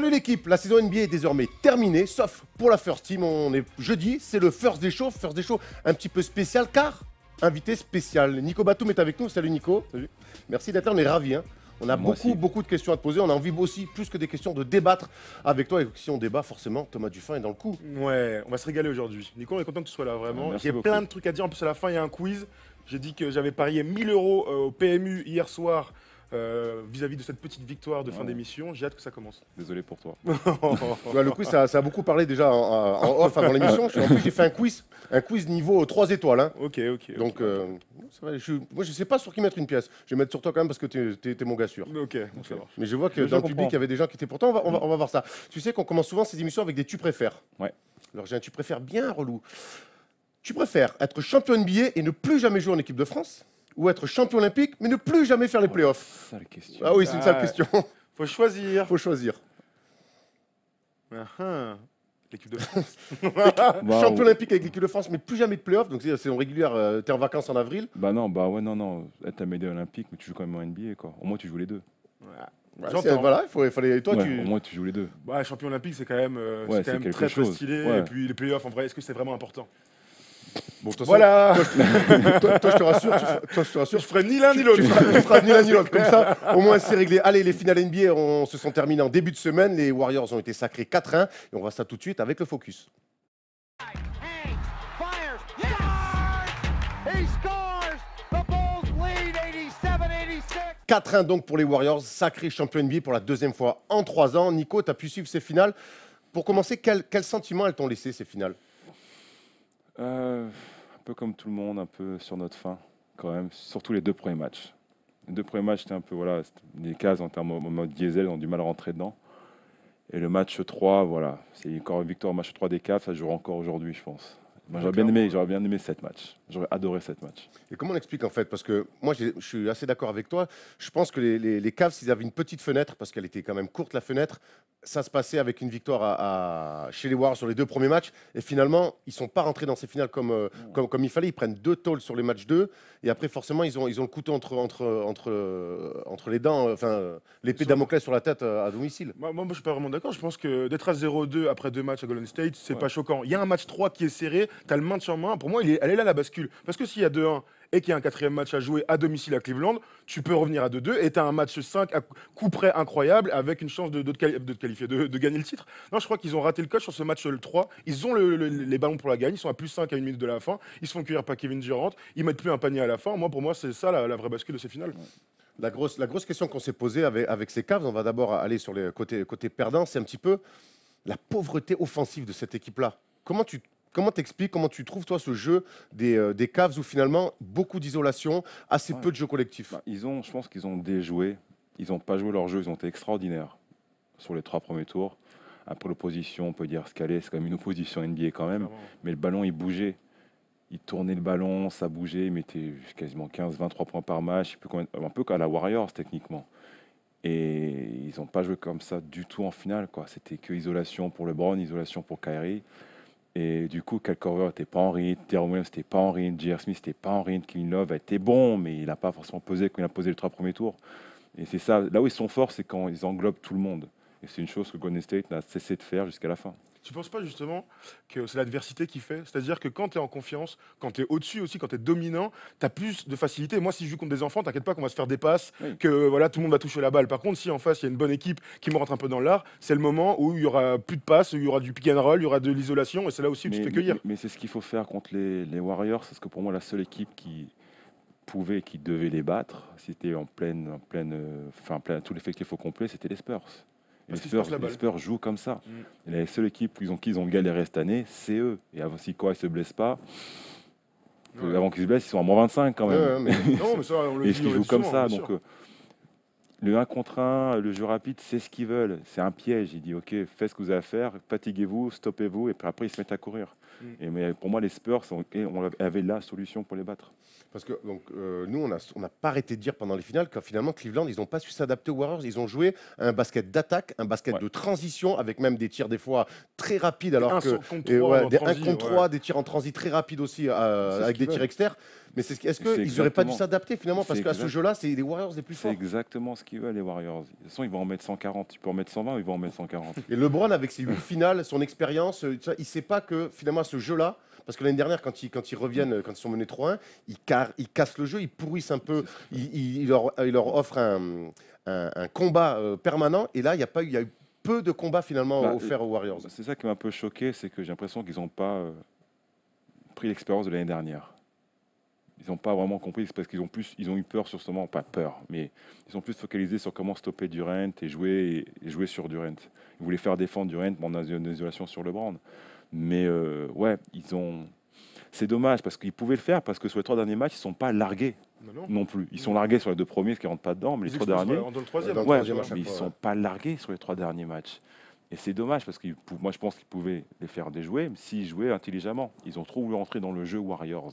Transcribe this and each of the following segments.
Salut l'équipe, la saison NBA est désormais terminée, sauf pour la First Team. On est jeudi, c'est le First Day Show un petit peu spécial car invité spécial. Nico Batum est avec nous. Salut Nico. Salut. Merci d'être là, on est ravis. On a beaucoup de questions à te poser. On a envie aussi, plus que des questions, de débattre avec toi. Et si on débat, forcément, Thomas Dufin est dans le coup. Ouais, on va se régaler aujourd'hui. Nico, on est content que tu sois là, vraiment. Merci J'ai beaucoup. plein de trucs à dire. En plus, à la fin, il y a un quiz. J'ai dit que j'avais parié 1000 euros au PMU hier soir vis-à-vis de cette petite victoire de fin d'émission. J'ai hâte que ça commence. Désolé pour toi. Ouais, le quiz, ça a beaucoup parlé déjà en off avant l'émission. En plus, j'ai fait un quiz niveau 3 étoiles. Hein. Ok. Donc, ça va, moi, je sais pas sur qui mettre une pièce. Je vais mettre sur toi quand même parce que t'es mon gars sûr. Ok, ça marche. Mais je vois que Je dans le comprends. public, il y avait des gens qui étaient pourtant. On va voir ça. Tu sais qu'on commence souvent ces émissions avec des tu préfères. Ouais. Alors, j'ai un tu préfères bien relou. Tu préfères être champion NBA et ne plus jamais jouer en équipe de France ou être champion olympique mais ne plus jamais faire les playoffs? Sale question. Ah oui, c'est une sale Ah, question. Faut choisir. Faut choisir. L'équipe de France. Bah, Champion olympique avec l'équipe de France mais plus jamais de playoffs. Donc, c'est saison régulière. T'es en vacances en avril. Bah non, non. Être un médaille olympique, mais tu joues quand même en NBA, quoi. Au moins, tu joues les deux. Ouais, J'entends. voilà, il fallait. Toi, Ouais, au moins, tu joues les deux. Bah, champion olympique, c'est quand même, Ouais, c'est quand c'est même quelque très chose. stylé. Ouais. Et puis les playoffs, en vrai, est-ce que c'est vraiment important? Bon, de toute façon, Voilà. toi, je te rassure. Je ferai ni l'un ni l'autre. Tu feras ni l'un ni l'autre. Comme ça, au moins, c'est réglé. Allez, les finales NBA se sont terminées en début de semaine. Les Warriors ont été sacrés 4-1. Et on va ça tout de suite avec le focus. 4-1 donc pour les Warriors, sacré champion NBA pour la deuxième fois en 3 ans. Nico, tu as pu suivre ces finales. Pour commencer, quel sentiment elles t'ont laissé ces finales? Un peu comme tout le monde, un peu sur notre fin, quand même. Surtout les deux premiers matchs. Les deux premiers matchs, c'était un peu, voilà, les cases en mode diesel, ont du mal à rentrer dedans. Et le match 3, voilà, c'est encore une victoire au match 3 des Cavs, ça jouera encore aujourd'hui, je pense. Moi, j'aurais bien aimé cette match. J'aurais adoré cette match. Et comment on explique en fait? Parce que moi, je suis assez d'accord avec toi. Je pense que les Cavs, s'ils avaient une petite fenêtre, parce qu'elle était quand même courte la fenêtre, ça se passait avec une victoire chez les Warriors sur les deux premiers matchs. Et finalement, ils ne sont pas rentrés dans ces finales comme il fallait. Ils prennent 2 tôles sur les matchs 2. Et après, forcément, ils ont le couteau entre les dents, l'épée Damoclès sur la tête à domicile. Moi, je suis pas vraiment d'accord. Je pense que d'être à 0-2 après 2 matchs à Golden State, c'est Ouais. pas choquant. Il y a un match 3 qui est serré, tu as le maintien en main. Pour moi, elle est là la bascule. Parce que s'il y a 2-1 et qu'il y a un 4e match à jouer à domicile à Cleveland, tu peux revenir à 2-2 et tu as un match 5 à coup près incroyable avec une chance de te qualifier, de gagner le titre. Non, je crois qu'ils ont raté le coche sur ce match le 3. Ils ont les ballons pour la gagne. Ils sont à plus 5 à 1 minute de la fin. Ils se font cueillir par Kevin Durant. Ils mettent plus un panier à la fin. Pour moi, c'est ça la vraie bascule de ces finales. La grosse question qu'on s'est posée avec ces Cavs, on va d'abord aller sur les côtés perdants, c'est un petit peu la pauvreté offensive de cette équipe-là. Comment t'expliques, comment tu trouves, toi, ce jeu des Cavs où finalement, beaucoup d'isolation, assez peu de jeu collectif? Bah, je pense qu'ils ont déjoué. Ils n'ont pas joué leur jeu, ils ont été extraordinaires sur les 3 premiers tours. Après l'opposition, on peut dire ce qu'elle est, c'est quand même une opposition NBA quand même. Mais le ballon, il bougeait. Il tournait le ballon, ça bougeait, il mettait quasiment 15-23 points par match, un peu comme à la Warriors techniquement. Et ils n'ont pas joué comme ça du tout en finale, quoi. C'était que isolation pour LeBron, isolation pour Kyrie. Et du coup, Kyle Korver n'était pas en rythme, Deron Williams n'était pas en rythme, J.R. Smith n'était pas en rythme, Kevin Love a été bon, mais il n'a pas forcément pesé quand il a posé les 3 premiers tours. Et c'est ça, là où ils sont forts, c'est quand ils englobent tout le monde. Et c'est une chose que Golden State n'a cessé de faire jusqu'à la fin. Tu penses pas justement que c'est l'adversité qui fait? C'est-à-dire que quand tu es en confiance, quand tu es au-dessus aussi, quand tu es dominant, tu as plus de facilité. Moi, si je joue contre des enfants, t'inquiète pas qu'on va se faire des passes, Oui. que voilà, tout le monde va toucher la balle. Par contre, si en face, il y a une bonne équipe qui me rentre un peu dans l'art, c'est le moment où il y aura plus de passes, où il y aura du pick and roll, il y aura de l'isolation, et c'est là aussi où tu te fais cueillir. Mais c'est ce qu'il faut faire contre les Warriors, parce que pour moi, la seule équipe qui pouvait, qui devait les battre, c'était tout l'effectif au complet, c'était les Spurs. Et Parce qu'ils se passent la les balle. Spurs jouent comme ça. Et la seule équipe qu'ils ont galéré cette année, c'est eux. Et avant, si Kawhi ne se blesse pas, Ouais. avant qu'ils se blessent, ils sont à moins 25 quand même. Ouais, mais Non, mais ça, on le Et dit, ce qu'ils on le jouent dit comme souvent, ça. bien Donc, sûr. le 1 contre 1, le jeu rapide, c'est ce qu'ils veulent. C'est un piège. Il dit, OK, faites ce que vous avez à faire, fatiguez-vous, stoppez-vous, et puis après, ils se mettent à courir. Mais pour moi, les Spurs avaient la solution pour les battre. Parce que donc, nous, on n'a pas arrêté de dire pendant les finales que finalement, Cleveland, ils n'ont pas su s'adapter aux Warriors. Ils ont joué un basket d'attaque, un basket de transition, avec même des tirs des fois très rapides. Alors que des 1 contre 3, des tirs en transit très rapides aussi, avec des tirs externes. Mais est-ce qu'ils n'auraient pas dû s'adapter finalement? Parce qu'à ce jeu-là, c'est les Warriors les plus forts. C'est exactement ce qu'ils veulent, les Warriors. De toute façon, ils vont en mettre 140. Tu peux en mettre 120 ou ils vont en mettre 140. Et LeBron, avec ses 8 finales, son expérience, il ne sait pas que finalement, ce jeu-là, parce que l'année dernière, quand ils reviennent, quand ils sont menés 3-1, ils cassent le jeu, ils pourrissent un peu, ils leur offrent un combat permanent. Et là, il y a eu peu de combats finalement offerts aux Warriors. C'est ça qui m'a un peu choqué, c'est que j'ai l'impression qu'ils n'ont pas pris l'expérience de l'année dernière. Ils n'ont pas vraiment compris, c'est parce qu'ils ont eu peur sur ce moment, pas peur, mais ils ont plus focalisé sur comment stopper Durant et jouer sur Durant. Ils voulaient faire défendre Durant en isolation sur LeBron. Mais c'est dommage parce qu'ils pouvaient le faire parce que sur les 3 derniers matchs, ils ne sont pas largués non plus. Ils sont largués sur les 2 premiers, ce qui ne rentre pas dedans, mais les 3 derniers. Dans le troisième. Mais ils ne sont pas largués sur les 3 derniers matchs. Et c'est dommage parce que moi, je pense qu'ils pouvaient les faire déjouer s'ils jouaient intelligemment. Ils ont trop voulu rentrer dans le jeu Warriors.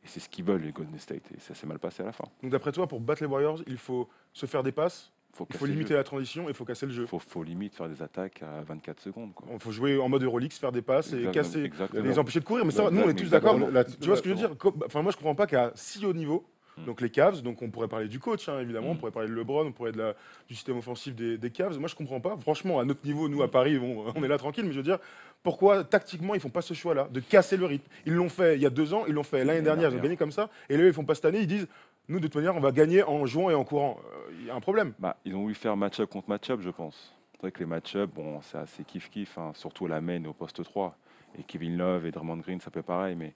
Et c'est ce qu'ils veulent, les Golden State. Et ça s'est mal passé à la fin. Donc d'après toi, pour battre les Warriors, il faut se faire des passes, il faut limiter la transition et il faut casser le jeu. Il faut limite faire des attaques à 24 secondes. Il faut jouer en mode Eurolix, faire des passes et casser, les empêcher de courir. Mais ça, nous, on est tous d'accord. Tu vois ce que je veux dire? Enfin, moi, je ne comprends pas qu'à si haut niveau, donc les Cavs, donc on pourrait parler du coach, évidemment, on pourrait parler de LeBron, on pourrait du système offensif des Cavs. Moi, je ne comprends pas. Franchement, à notre niveau, nous, à Paris, on est là tranquille, mais je veux dire, pourquoi tactiquement ils font pas ce choix-là de casser le rythme? Ils l'ont fait il y a 2 ans, ils l'ont fait l'année dernière, ils ont gagné comme ça, et là ils font pas cette année, ils disent nous de toute manière on va gagner en jouant et en courant. Il y a un problème. Ils ont voulu faire match-up contre match-up, je pense. C'est vrai que les match-up, c'est assez kiff-kiff, surtout à la main et au poste 3. Et Kevin Love et Draymond Green, ça peut pareil, mais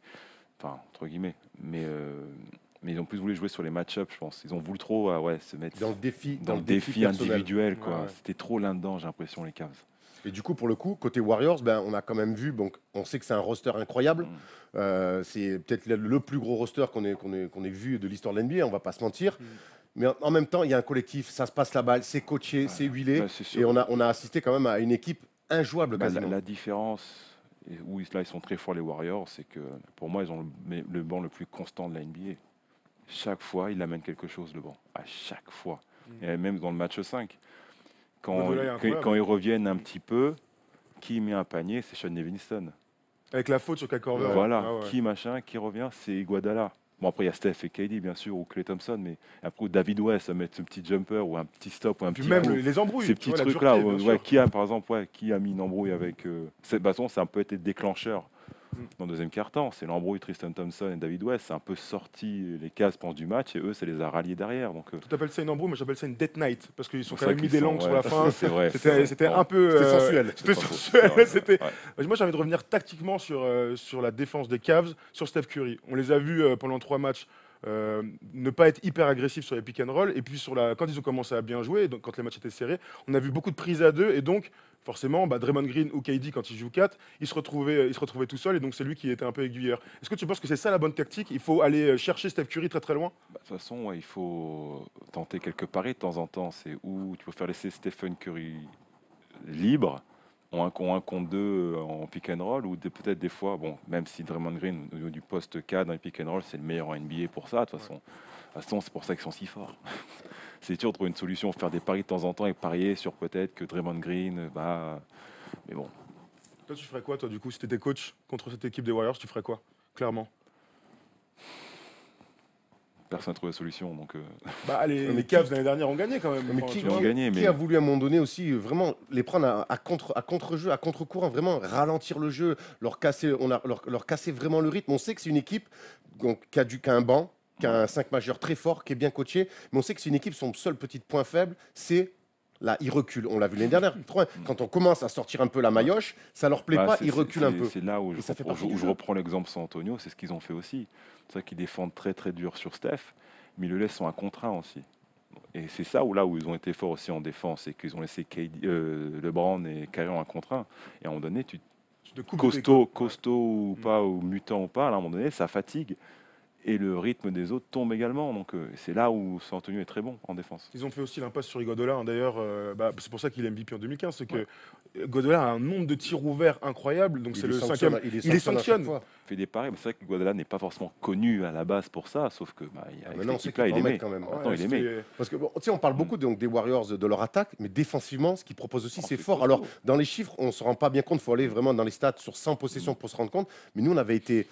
entre guillemets. Mais ils ont plus voulu jouer sur les match-up, je pense. Ils ont voulu trop se mettre dans le défi individuel. C'était trop là-dedans, j'ai l'impression, les Cavs. Et du coup, pour le coup, côté Warriors, on a quand même vu, donc, on sait que c'est un roster incroyable. C'est peut-être le plus gros roster qu'on ait vu de l'histoire de l'NBA, on ne va pas se mentir. Mais en même temps, il y a un collectif, ça se passe la balle, c'est coaché, c'est huilé. C'est et on a assisté quand même à une équipe injouable quasiment. La différence, où là ils sont très forts les Warriors, c'est que pour moi, ils ont le banc le plus constant de la NBA. Chaque fois, ils amènent quelque chose, le banc. À chaque fois. Et même dans le match 5. Quand ils reviennent un petit peu, qui met un panier, c'est Sean Livingston. Avec la faute sur Kyle Korver. Voilà, qui revient, c'est Iguodala. Bon, après, il y a Steph et KD, bien sûr, ou Klay Thompson, mais après, David West, mettre ce petit jumper, ou un petit stop, ou un petit... Même les embrouilles. Ces petits trucs-là, qui a mis une embrouille avec... Cette façon, ça a un peu été déclencheur dans le deuxième quart-temps. C'est l'embrouille Tristan Thompson et David West. C'est un peu sorti les cases, pense, du match, et eux, ça les a ralliés derrière. Donc, tu appelles ça une embrouille, moi j'appelle ça une Death Night, parce qu'ils sont quand même mis des langues sur la fin. C'est vrai. C'était un peu... C'était sensuel. Moi j'ai envie de revenir tactiquement sur la défense des Cavs, sur Steph Curry. On les a vus pendant 3 matchs ne pas être hyper agressifs sur les pick and roll, et puis quand ils ont commencé à bien jouer, donc quand les matchs étaient serrés, on a vu beaucoup de prises à 2, et donc forcément Draymond Green ou KD, quand ils jouent 4, ils se retrouvaient tout seuls, et donc c'est lui qui était un peu aiguilleur. Est-ce que tu penses que c'est ça la bonne tactique? Il faut aller chercher Steph Curry très très loin? De toute façon, il faut tenter quelques paris de temps en temps. C'est où tu peux faire laisser Stephen Curry libre en 1 contre 2 en pick and roll, ou peut-être des fois, même si Draymond Green au niveau du poste 4 dans les pick and roll, c'est le meilleur en NBA pour ça, de toute façon, c'est pour ça qu'ils sont si forts. C'est dur de trouver une solution, faire des paris de temps en temps et parier sur peut-être que Draymond Green, mais bon. Toi, tu ferais quoi, toi, du coup, si tu étais coach contre cette équipe des Warriors, tu ferais quoi, clairement? Personne n'a trouvé la solution, donc... les Cavs l'année dernière ont gagné quand même. Qui a voulu à un moment donné aussi vraiment les prendre à contre-jeu, à contre-courant, vraiment ralentir le jeu, leur casser vraiment le rythme. On sait que c'est une équipe qui a un banc, qui a un 5 majeur très fort, qui est bien coaché, mais on sait que c'est une équipe, son seul petit point faible, c'est... Là, ils reculent. On l'a vu l'année dernière. Quand on commence à sortir un peu la maillotche, ça leur plaît pas, ils reculent un peu. C'est là où je reprends l'exemple San Antonio, c'est ce qu'ils ont fait aussi. C'est vrai qu'ils défendent très très dur sur Steph, mais ils le laissent en 1 contre 1 aussi. Et c'est ça où ils ont été forts aussi en défense, c'est qu'ils ont laissé LeBron et Kyrie en 1 contre 1. Et à un moment donné, costaud ou pas, ou mutant ou pas, à un moment donné, ça fatigue. et le rythme des autres tombe également. Donc c'est là où San Antonio est très bon en défense. Ils ont fait aussi l'impasse sur Iguodala, hein. D'ailleurs, c'est pour ça qu'il est MVP en 2015, c'est que Iguodala a un nombre de tirs ouverts incroyable, donc c'est le cinquième. Il les sanctionne. Il fait des paris, mais c'est vrai que Iguodala n'est pas forcément connu à la base pour ça, sauf que maintenant, cette équipe-là, il aimait quand même. Il aimait. Parce que on parle beaucoup donc, des Warriors de leur attaque, mais défensivement, ce qu'ils proposent aussi, c'est fort. Alors, dans les chiffres, on ne se rend pas bien compte, il faut aller vraiment dans les stats sur 100 possessions pour se rendre compte, mais nous, on avait été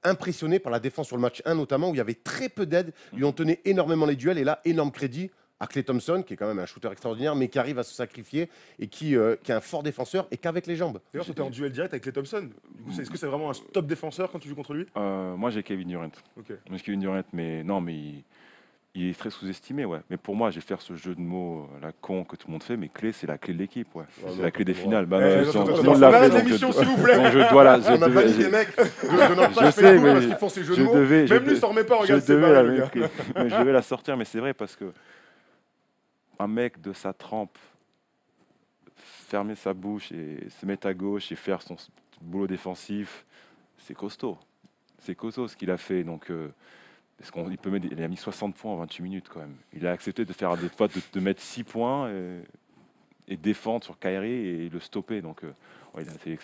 impressionné par la défense sur le match 1 notamment, où il y avait très peu d'aide. Ils ont tenu énormément les duels et là, énorme crédit à Klay Thompson, qui est quand même un shooter extraordinaire, mais qui arrive à se sacrifier et qui est un fort défenseur et qu'avec les jambes. D'ailleurs, c'était en duel direct avec Klay Thompson. Est-ce que c'est vraiment un top défenseur quand tu joues contre lui? Moi, j'ai Kevin Durant. Okay. Moi, j'ai Kevin Durant, mais non, mais il est très sous-estimé, ouais. Mais pour moi, je vais faire ce jeu de mots la con que tout le monde fait, mais Klay, c'est la clé de l'équipe, ouais. C'est la clé des finales. Arrête l'émission, s'il vous plaît. On a validé des mecs de notre page Facebook parce qu'ils font ces jeux de mots. Même lui, il s'en remet pas, regarde, c'est pas le gars. Mais je devais la sortir, mais c'est vrai parce que un mec de sa trempe, fermer sa bouche et se mettre à gauche et faire son boulot défensif, c'est costaud. C'est costaud ce qu'il a fait. Donc, parce il a mis 60 points en 28 minutes quand même. Il a accepté de faire des fois de mettre 6 points et défendre sur Kyrie et le stopper. Donc,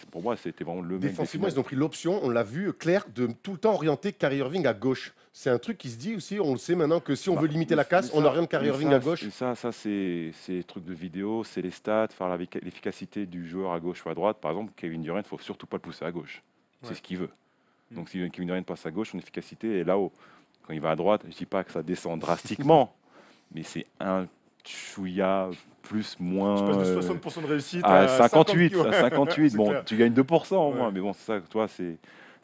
pour moi, c'était vraiment le mec. Défensivement, ils ont pris l'option, on l'a vu, clair, de tout le temps orienter Kyrie Irving à gauche. C'est un truc qui se dit aussi, on le sait maintenant, que si on veut limiter la casse, on oriente Kyrie Irving à gauche. Ça c'est les trucs de vidéo, c'est les stats, faire l'efficacité du joueur à gauche ou à droite. Par exemple, Kevin Durant, il ne faut surtout pas le pousser à gauche. C'est ce qu'il veut. Donc, si Kevin Durant passe à gauche, son efficacité est là-haut. Quand il va à droite, je ne dis pas que ça descend drastiquement, mais c'est un chouïa plus moins. Tu passes de 60% de réussite à 58. À 58. Bon, clair. tu gagnes 2% au moins, mais bon, c'est ça, toi, c'est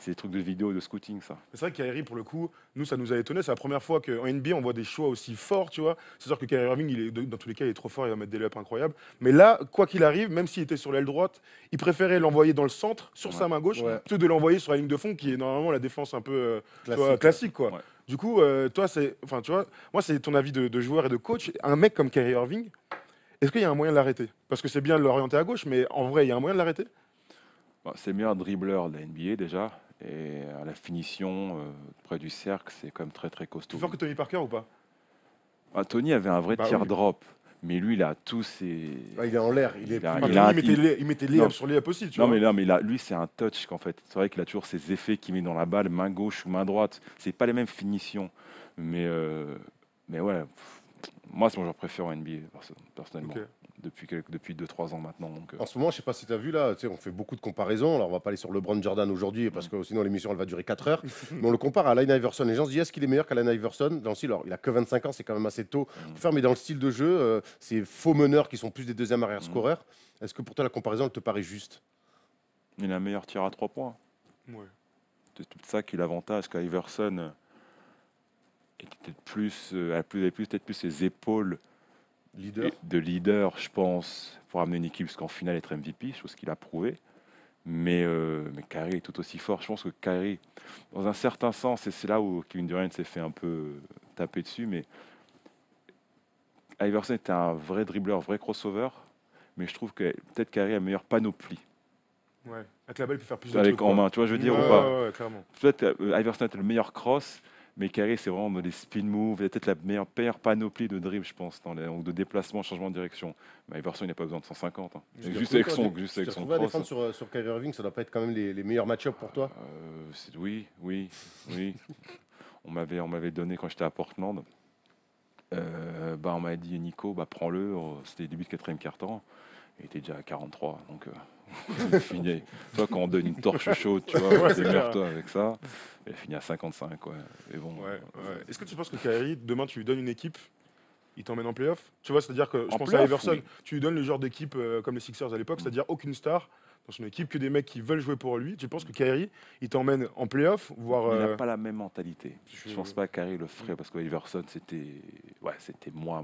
des trucs de vidéo, de scouting, ça. C'est vrai que Kyrie, pour le coup, nous, ça nous a étonné. C'est la première fois qu'en NBA, on voit des choix aussi forts, tu vois. C'est sûr que Kyrie Irving, dans tous les cas, il est trop fort, il va mettre des layups incroyables. Mais là, quoi qu'il arrive, même s'il était sur l'aile droite, il préférait l'envoyer dans le centre, sur sa main gauche, plutôt de l'envoyer sur la ligne de fond, qui est normalement la défense un peu classique, quoi. Ouais. Du coup, toi, tu vois, moi, c'est ton avis de joueur et de coach. Un mec comme Kyrie Irving, est-ce qu'il y a un moyen de l'arrêter? Parce que c'est bien de l'orienter à gauche, mais en vrai, il y a un moyen de l'arrêter? C'est le meilleur dribbleur de la NBA déjà. Et à la finition, près du cercle, c'est quand même très très costaud. Plus fort que Tony Parker ou pas? Tony avait un vrai tir drop. Mais lui, il a tous ses. Il est en l'air. Il mettait layup sur layup aussi. Tu vois. Mais lui, c'est un touch qu'en fait. C'est vrai qu'il a toujours ses effets qu'il met dans la balle, main gauche ou main droite. C'est pas les mêmes finitions. Mais ouais, moi, c'est mon joueur préféré en NBA, personnellement. Okay. Depuis 2-3 ans maintenant. Donc, En ce moment, je ne sais pas si tu as vu, là, on fait beaucoup de comparaisons. Alors, on ne va pas aller sur LeBron Jordan aujourd'hui, parce que sinon l'émission elle va durer 4 heures. Mais on le compare à Allen Iverson. Les gens se disent, est-ce qu'il est meilleur qu'Allen Iverson dans le style? Alors, il a que 25 ans, c'est quand même assez tôt pour faire, mais dans le style de jeu, c'est faux meneurs qui sont plus des deuxièmes arrière-scoreurs. Est-ce que pour toi, la comparaison, elle te paraît juste? Il a un meilleur tir à 3 points. Ouais. C'est tout ça qui est l'avantage qu'Iverson était peut-être plus ses épaules de leader, je pense, pour amener une équipe jusqu'en finale être MVP, chose qu'il a prouvé. Mais Kyrie est tout aussi fort. Je pense que Kyrie, dans un certain sens, et c'est là où Kevin Durant s'est fait un peu taper dessus, mais Iverson était un vrai dribbleur, vrai crossover, mais je trouve que peut-être Kyrie a une meilleure panoplie. Ouais, avec la balle, il peut faire plus de trucs. En main, tu vois, je veux dire, ou pas? Ouais, clairement. Peut-être Iverson était le meilleur cross, mais Kyrie, c'est vraiment des spin moves. Il a peut-être la meilleure panoplie de dribble, je pense, de déplacement, changement de direction. Mais Iverson, il n'a pas besoin de 150. Hein. Juste avec son cross. À défendre sur Kyrie Irving, ça ne doit pas être quand même les meilleurs match-ups pour toi? Oui. on m'avait donné quand j'étais à Portland. On m'a dit, Nico, prends-le. C'était début de 4e quart-temps. Il était déjà à 43. Donc, fini. Toi, quand on donne une torche chaude, tu vois, démerde-toi avec ça. Il a fini à 55, ouais. Et bon, Est-ce que tu penses que Kyrie, demain, tu lui donnes une équipe, il t'emmène en play-off? Tu vois, c'est-à-dire que je pense à Iverson, oui. Tu lui donnes le genre d'équipe comme les Sixers à l'époque, c'est-à-dire aucune star dans son équipe, que des mecs qui veulent jouer pour lui. Tu penses que Kyrie, il t'emmène en play-off, voire il n'a pas la même mentalité. Je pense pas que Kyrie le ferait parce que Iverson, c'était moi,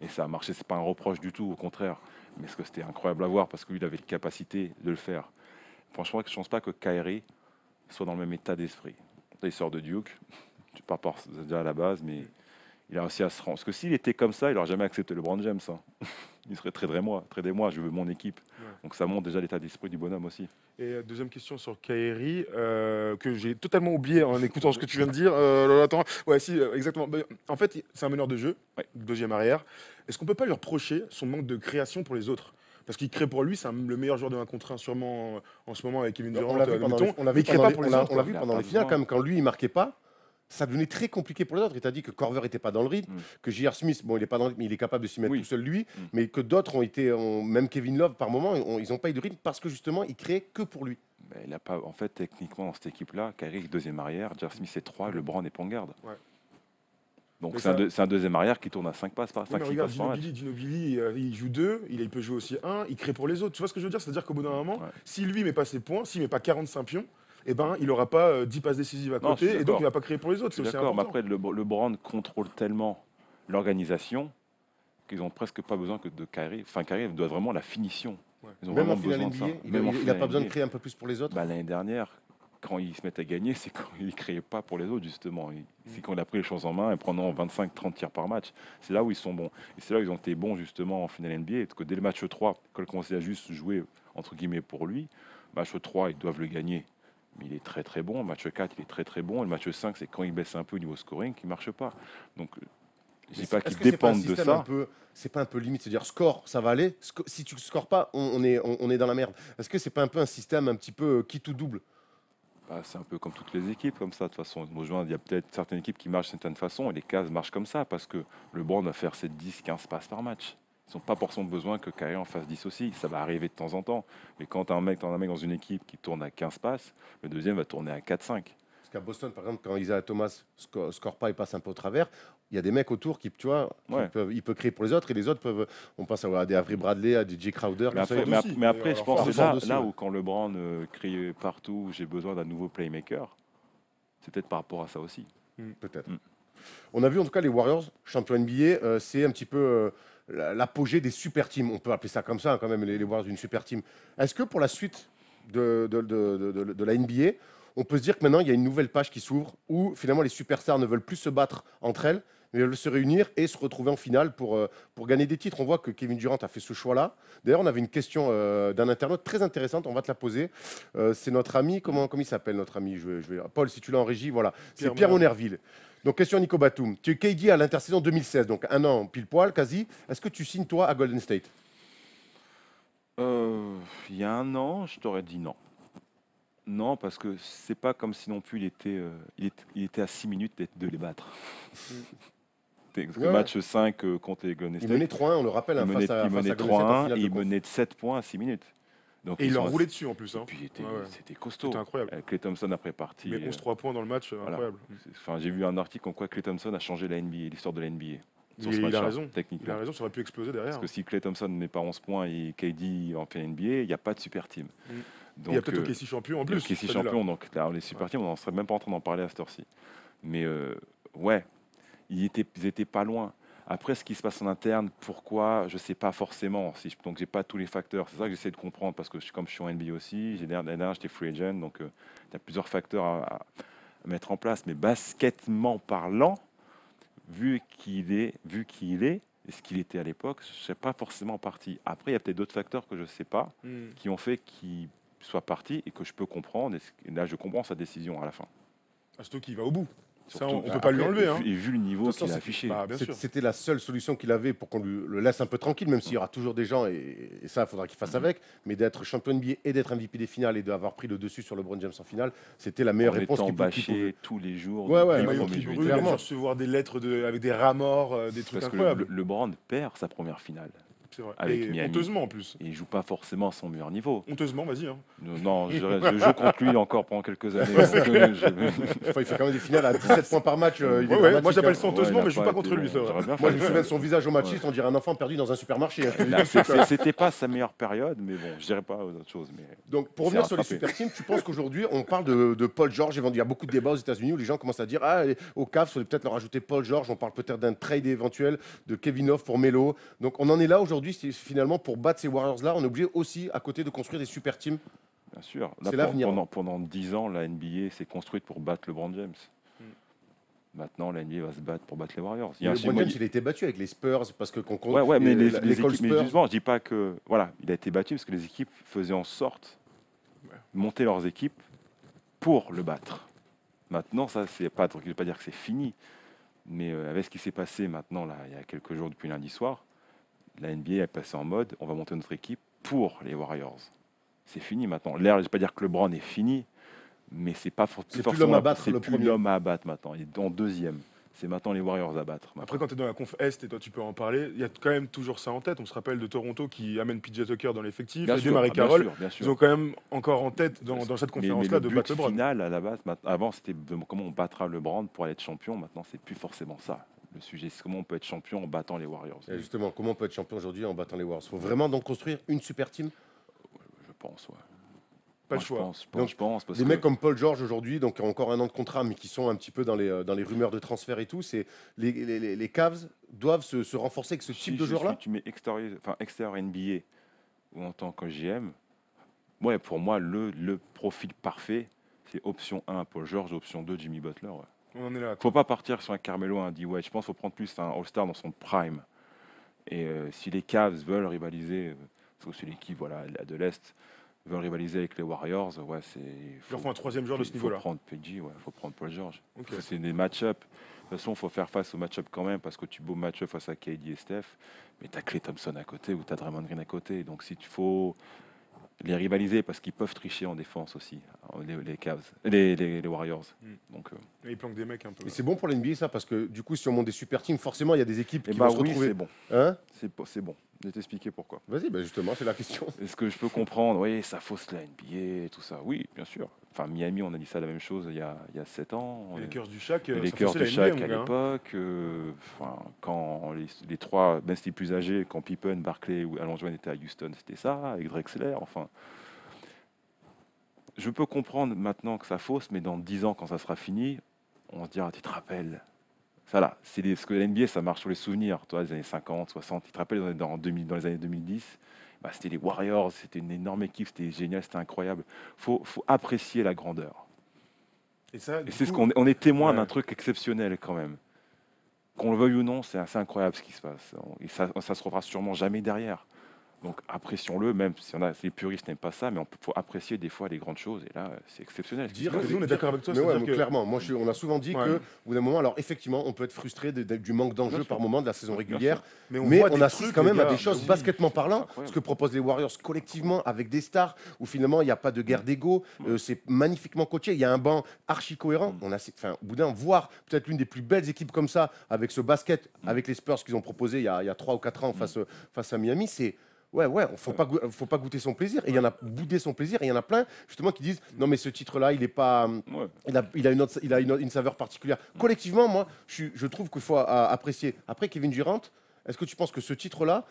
et ça a marché. C'est pas un reproche du tout, au contraire. Mais ce que c'était incroyable à voir parce qu'il avait la capacité de le faire. Franchement, je ne pense pas que Kyrie soit dans le même état d'esprit. Il sort de Duke, tu pars déjà à la base, mais il a réussi à se rendre. Parce que s'il était comme ça, il n'aurait jamais accepté LeBron James. Hein. Il serait tradez-moi, je veux mon équipe. Donc ça montre déjà l'état d'esprit du bonhomme aussi. Et deuxième question sur Kyrie, que j'ai totalement oublié en écoutant ce que tu viens de dire. Attends, ouais, si, exactement. En fait, c'est un meneur de jeu, Ouais. deuxième arrière. Est-ce qu'on peut pas lui reprocher son manque de création pour les autres? Parce qu'il crée pour lui, c'est le meilleur joueur de 1 contre 1 sûrement en ce moment avec Kevin Durant. On l'a vu pendant les, mais il crée pas pour les autres. on l'a vu Il a pendant pas les finales, besoin. quand lui, il marquait pas. Ça devenait très compliqué pour les autres. Il t'a dit que Corver n'était pas dans le rythme, que J.R. Smith, bon, il est pas dans le rythme, mais il est capable de s'y mettre Oui. tout seul lui, mais que d'autres ont été, même Kevin Love par moment, ils n'ont pas eu de rythme parce que justement, il créait que pour lui. Mais il a pas, en fait, techniquement, dans cette équipe-là, Kyrie est deuxième arrière, J.R. Smith est 3, LeBron est point garde. Ouais. Donc Mais c'est un deuxième arrière qui tourne à 5 passes par Oui, mais 5-6 regarde, passes par match. Ginobili, il joue 2, il peut jouer aussi 1, il crée pour les autres. Tu vois ce que je veux dire? C'est-à-dire qu'au bout d'un moment, Ouais. si lui met pas ses points, s'il met pas 45 pions, eh ben, il n'aura pas 10 passes décisives à Non, je côté, suis et donc d'accord. il va pas créer pour les autres. Je C'est suis aussi d'accord, mais important. après, LeBron contrôle tellement l'organisation qu'ils ont presque pas besoin que de Kyrie. Enfin, Kyrie doit vraiment la finition. Ouais. Ils ont Même en vraiment finale besoin de ça. NBA, Même en il n'a finale pas besoin de NBA. créer un peu plus pour les autres. Bah, l'année dernière, quand ils se mettent à gagner, c'est quand ils ne créaient pas pour les autres, justement. C'est quand il a pris les choses en main et prenant 25-30 tirs par match. C'est là où ils sont bons. Et c'est là où ils ont été bons, justement, en finale NBA. Et que dès le match 3, quand ils commençaient à juste jouer, entre guillemets, pour lui, match 3, ils doivent le gagner. Mais il est très très bon. Match 4, il est très très bon. Et le match 5, c'est quand il baisse un peu au niveau scoring qu'il ne marche pas. Donc, je ne dis pas qu'ils dépendent de ça. C'est pas un peu limite, c'est-à-dire score, ça va aller. Si tu ne scores pas, on est dans la merde. Est-ce que c'est pas un peu un système un petit peu qui tout double? Bah, c'est un peu comme toutes les équipes, comme ça. De toute façon, il y a peut-être certaines équipes qui marchent d'une certaine façon et les cases marchent comme ça parce que LeBron va faire ses 10-15 passes par match. Ils n'ont pas forcément besoin que Kyrie en fasse 10 aussi. Ça va arriver de temps en temps. Mais quand tu as un mec dans une équipe qui tourne à 15 passes, le deuxième va tourner à 4-5. Parce qu'à Boston, par exemple, quand Isaiah Thomas score pas et passe un peu au travers, il y a des mecs autour qui, tu vois, Ouais. il peut créer pour les autres et les autres peuvent. On pense à des Avery Bradley, à des Jay Crowder. Mais tout ça. après, Ford aussi, mais après, d'ailleurs, je pense leur que Ford là, aussi, là ouais. où quand LeBron criait partout, j'ai besoin d'un nouveau playmaker, c'est peut-être par rapport à ça aussi. Peut-être. Mm. On a vu en tout cas les Warriors, champions NBA, c'est un petit peu l'apogée des super teams. On peut appeler ça comme ça, hein, quand même, les Warriors d'une super team. Est-ce que pour la suite de la NBA, on peut se dire que maintenant il y a une nouvelle page qui s'ouvre où finalement les superstars ne veulent plus se battre entre elles, mais veulent se réunir et se retrouver en finale pour gagner des titres? On voit que Kevin Durant a fait ce choix-là. D'ailleurs, on avait une question d'un internaute très intéressante, on va te la poser. C'est notre ami, comment il s'appelle notre ami? Paul, si tu l'as en régie, voilà. C'est Pierre Monerville. Donc, question à Nico Batum. Tu es KD à l'intersaison 2016, donc un an pile poil, quasi. Est-ce que tu signes, toi, à Golden State? Il y a un an, je t'aurais dit non. Non, parce que c'est pas comme si non plus il était à 6 minutes de les battre. Parce que Ouais, match 5 contre les Golden Il State, menait 3-1, on le rappelle, hein, il menait, face à il menait Golden State en 3-1 finale et de il conf. menait de 7 points à 6 minutes. Donc Et il ils leur sont roulait dessus en plus. Et Hein. puis Ouais, ouais. c'était costaud. C'était incroyable. Clay Thompson après parti. Mais 11-3 points dans le match, voilà. incroyable. Enfin, j'ai vu un article comme quoi Clay Thompson a changé la NBA, l'histoire de la NBA. Sur ce Il a match-là, raison. Il techniquement. a raison, ça aurait pu exploser derrière. Parce que si Clay Thompson ne met pas 11 points et KD en fait NBA, il n'y a pas de super team. Il y a peut-être OKC champion en plus. OKC cette année-là. champion, donc là, les super teams, on n'en serait même pas en train d'en parler à cette heure-ci. Mais ouais, ils étaient pas loin. Après, ce qui se passe en interne, pourquoi, je ne sais pas forcément. Donc, je n'ai pas tous les facteurs. C'est ça que j'essaie de comprendre parce que comme je suis en NBA aussi, l'année dernière, j'étais free agent, donc il y a plusieurs facteurs à mettre en place. Mais basketement parlant, vu qui il est et ce qu'il était à l'époque, je ne sais pas forcément parti. Après, il y a peut-être d'autres facteurs que je ne sais pas qui ont fait qu'il soit parti et que je peux comprendre. Et là, je comprends sa décision à la fin. Surtout qu'il va au bout. Ça, Surtout, on ne peut pas lui enlever. Hein. Et vu le niveau De toute qu'il a façon, affiché. Bah, bien sûr. C'était la seule solution qu'il avait pour qu'on le laisse un peu tranquille, même s'il y aura toujours des gens, et ça, il faudra qu'il fasse avec. Mais d'être champion NBA et d'être MVP des finales et d'avoir pris le dessus sur LeBron James en finale, c'était la meilleure En réponse étant qu'il pouvait. bâché tous les jours. Ouais, ouais, depuis Les le maillots premier qui juillet. brûlent, clairement. recevoir des lettres avec des rats morts, des trucs Parce que incroyables. LeBron perd sa première finale. C'est vrai. avec Et Miami. honteusement en plus. Et il joue pas forcément à son meilleur niveau. Honteusement, vas-y. Hein. Non, je joue contre lui encore pendant quelques années. Donc, Enfin, il fait quand même des finales à 17 points par match. Il est Ouais, dramatique, moi j'appelle hein. ça honteusement, il a mais je joue pas été contre lui, bon. c'est vrai. J'aurais bien Moi, fait je me souviens de son visage au matchiste, on dirait un enfant perdu dans un supermarché. hein. Là, c'était pas sa meilleure période, mais bon, je dirais pas autre chose. Mais Donc, pour Il s'est revenir sur les rattrapé. super teams, tu penses qu'aujourd'hui, on parle de Paul George, il y a beaucoup de débats aux États-Unis où les gens commencent à dire au Cavs, il faudrait peut-être leur ajouter Paul George, on parle peut-être d'un trade éventuel de Kevin Love pour Melo. Donc, on en est là aujourd'hui, finalement, pour battre ces Warriors-là, on est obligé aussi, à côté, de construire des super teams. bien sûr, là, C'est l'avenir. pendant 10 ans, la NBA s'est construite pour battre LeBron James. Maintenant, la NBA va se battre pour battre les Warriors. Le LeBron James, il a été battu avec les Spurs parce que qu'on compte. Ouais, mais les l'école équipes, mais Spurs. justement, je dis pas que voilà, il a été battu parce que les équipes faisaient en sorte de monter leurs équipes pour le battre. Maintenant, ça, c'est pas, je ne veux pas dire que c'est fini, mais avec ce qui s'est passé maintenant, là, il y a quelques jours depuis lundi soir, la NBA est passée en mode, on va monter notre équipe pour les Warriors. C'est fini maintenant. L'air, je ne vais pas dire que LeBron est fini, mais c'est pas C'est plus l'homme à battre, c'est le plus premier. l'homme à abattre maintenant. Il est en deuxième. C'est maintenant les Warriors à battre. Après, quand tu es dans la conf Est, et toi tu peux en parler, il y a quand même toujours ça en tête. On se rappelle de Toronto qui amène PJ Tucker dans l'effectif, et Marie Carroll. Bien sûr. Ils ont quand même encore en tête dans cette conférence-là de battre le LeBron. final, à la base, avant, c'était comment on battra LeBron pour aller être champion. Maintenant, c'est plus forcément ça. Le sujet, c'est comment on peut être champion en battant les Warriors. Et justement, comment on peut être champion aujourd'hui en battant les Warriors? Il faut vraiment donc construire une super team. Je pense, ouais. Pas Moi, le choix. Je pense parce Des que mecs comme Paul George aujourd'hui, donc qui ont encore un an de contrat, mais qui sont un petit peu dans les rumeurs de transfert et tout, c'est les Cavs doivent se renforcer avec ce type de joueur-là. Tu mets extérieur NBA ou en tant que GM, ouais, pour moi, le profil parfait, c'est option 1 Paul George, option 2 Jimmy Butler. Ouais. On en est là. Faut pas partir sur un Carmelo, un D-Wade. Je pense qu'il faut prendre plus un All-Star dans son prime. Et si les Cavs veulent rivaliser, parce que c'est l'équipe de l'Est, veulent rivaliser avec les Warriors, ouais, Il leur faut un troisième joueur de ce niveau-là. Il faut prendre PG, ouais, faut prendre Paul George. Ok. Parce que c'est des match-up. De toute façon, il faut faire face au match-up quand même, parce que tu beau match-up face à KD et Steph, mais tu as Klay Thompson à côté ou tu as Draymond Green à côté. Donc si tu faut les rivaliser, parce qu'ils peuvent tricher en défense aussi, les Cavs, les Warriors. Donc, Et ils planquent des mecs un peu. Et c'est bon pour l'NBA ça, parce que du coup, si on monte des super teams, forcément, il y a des équipes qui bah vont se oui, retrouver. c'est bon. Hein? C'est bon. Je vais t'expliquer pourquoi. Vas-y, justement, c'est la question. Est-ce que je peux comprendre, oui, ça fausse la NBA et tout ça? Oui, bien sûr. Enfin, Miami, on a dit ça la même chose il y a 7 ans. Les Lakers du Shaq, Les ça Lakers faisait du la NBA, Shaq à mon gars, hein. l'époque. Quand les trois, ben c'était plus âgés, quand Pippen, Barkley ou Alonso étaient à Houston, c'était ça, avec Drexler. Enfin, je peux comprendre maintenant que ça fausse, mais dans 10 ans, quand ça sera fini, on se dira, tu te rappelles? Ça là, ce que la NBA, ça marche sur les souvenirs. Toi, les années 50, 60, tu te rappelles dans les années 2010, bah, c'était les Warriors, c'était une énorme équipe, c'était génial, c'était incroyable. Faut apprécier la grandeur. Et ça, Et c'est ce qu'on est témoin d'un truc exceptionnel quand même. Qu'on le veuille ou non, c'est assez incroyable ce qui se passe. Et ça se refera sûrement jamais derrière. Donc apprécions-le, même si les puristes n'aiment pas ça, mais faut apprécier des fois les grandes choses. Et là, c'est exceptionnel. Dire que nous, on est d'accord avec toi. Mais ouais, c'est-à-dire que- clairement, on a souvent dit que, au bout d'un moment, alors effectivement, on peut être frustré du manque d'enjeu Bien par sûr. moment de la saison régulière, mais mais voit on des assiste trucs, quand les même à gars. des choses Vas-y. basketement parlant, incroyable. ce que proposent les Warriors collectivement avec des stars, où finalement il n'y a pas de guerre d'ego, c'est magnifiquement coaché, il y a un banc archi cohérent. Au bout d'un moment, voir peut-être l'une des plus belles équipes comme ça, avec ce basket, avec les Spurs qu'ils ont proposé il y a 3 ou 4 ans face à Miami, c'est... Ouais, faut pas goûter son plaisir. Et il y en a boudé son plaisir. Et il y en a plein, justement, qui disent non, mais ce titre-là, il est pas, il a une saveur particulière. Collectivement, moi, je trouve qu'il faut apprécier. Après, Kevin Durant, est-ce que tu penses que ce titre-là,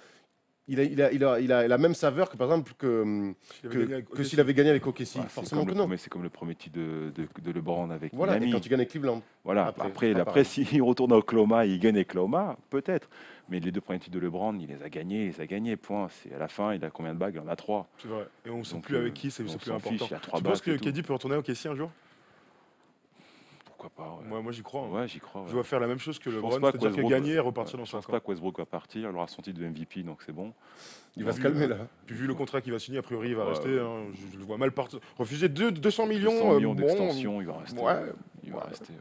il a la même saveur que, par exemple, que s'il avait gagné avec OKC? Ouais, Forcément que non. C'est comme le premier titre de LeBron avec Voilà, et Miami. quand il gagne avec Cleveland. Voilà. Après, s'il retourne à Oklahoma, il gagne Oklahoma, peut-être. Mais les 2 premiers titres de LeBron, il les a gagnés, point. C'est à la fin, il a combien de bagues? Il en a 3. C'est vrai. Et on ne sait Donc, plus avec qui, c'est on plus s'en important. fiche, il y a 3 Tu penses bagues, que c'est KD peut retourner au KC un jour? Pourquoi pas, ouais. Moi, j'y crois. hein. Ouais, j'y crois. Ouais. Je dois faire la même chose que Je LeBron, pense pas c'est-à-dire que Westbrook- gagner et repartir dans Je son pense camp. pas que Westbrook va partir. Il aura son titre de MVP, donc c'est bon. Il va Puis, se calmer là. Puis vu le contrat qu'il va signer, a priori, il va Ouais, rester. Hein, je le vois mal partir. Refuser 200 millions. 200 millions bon, d'extension, il va rester. ouais. Il va rester.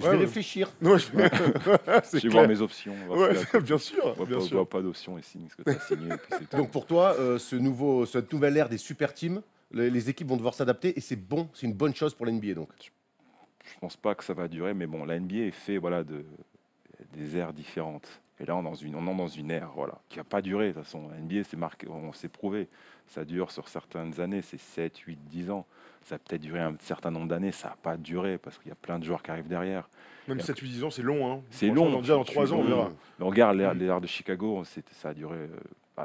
Je vais réfléchir. Non, Je vais voir mes options. voir Ouais, ce qu'il y a. bien sûr, On bien ne sûr. voit pas d'options et signe ce que tu as signé. Et puis c'est tout. Donc pour toi, cette nouvelle ère des super teams, les équipes vont devoir s'adapter et c'est bon, c'est une bonne chose pour l'NBA donc. Je pense pas que ça va durer, mais bon, la NBA est fait des ères différentes. Et là, on entre dans une ère qui va pas durer. De toute façon, la NBA, c'est marqué, on s'est prouvé. Ça dure sur certaines années, c'est 7, 8, 10 ans. Ça a peut-être duré un certain nombre d'années, ça n'a pas duré parce qu'il y a plein de joueurs qui arrivent derrière. Même 7-8 ans, c'est long. Hein. C'est Franchement, long. Déjà dans 3 ans, on verra. Mais regarde l'ère de Chicago, ça a duré.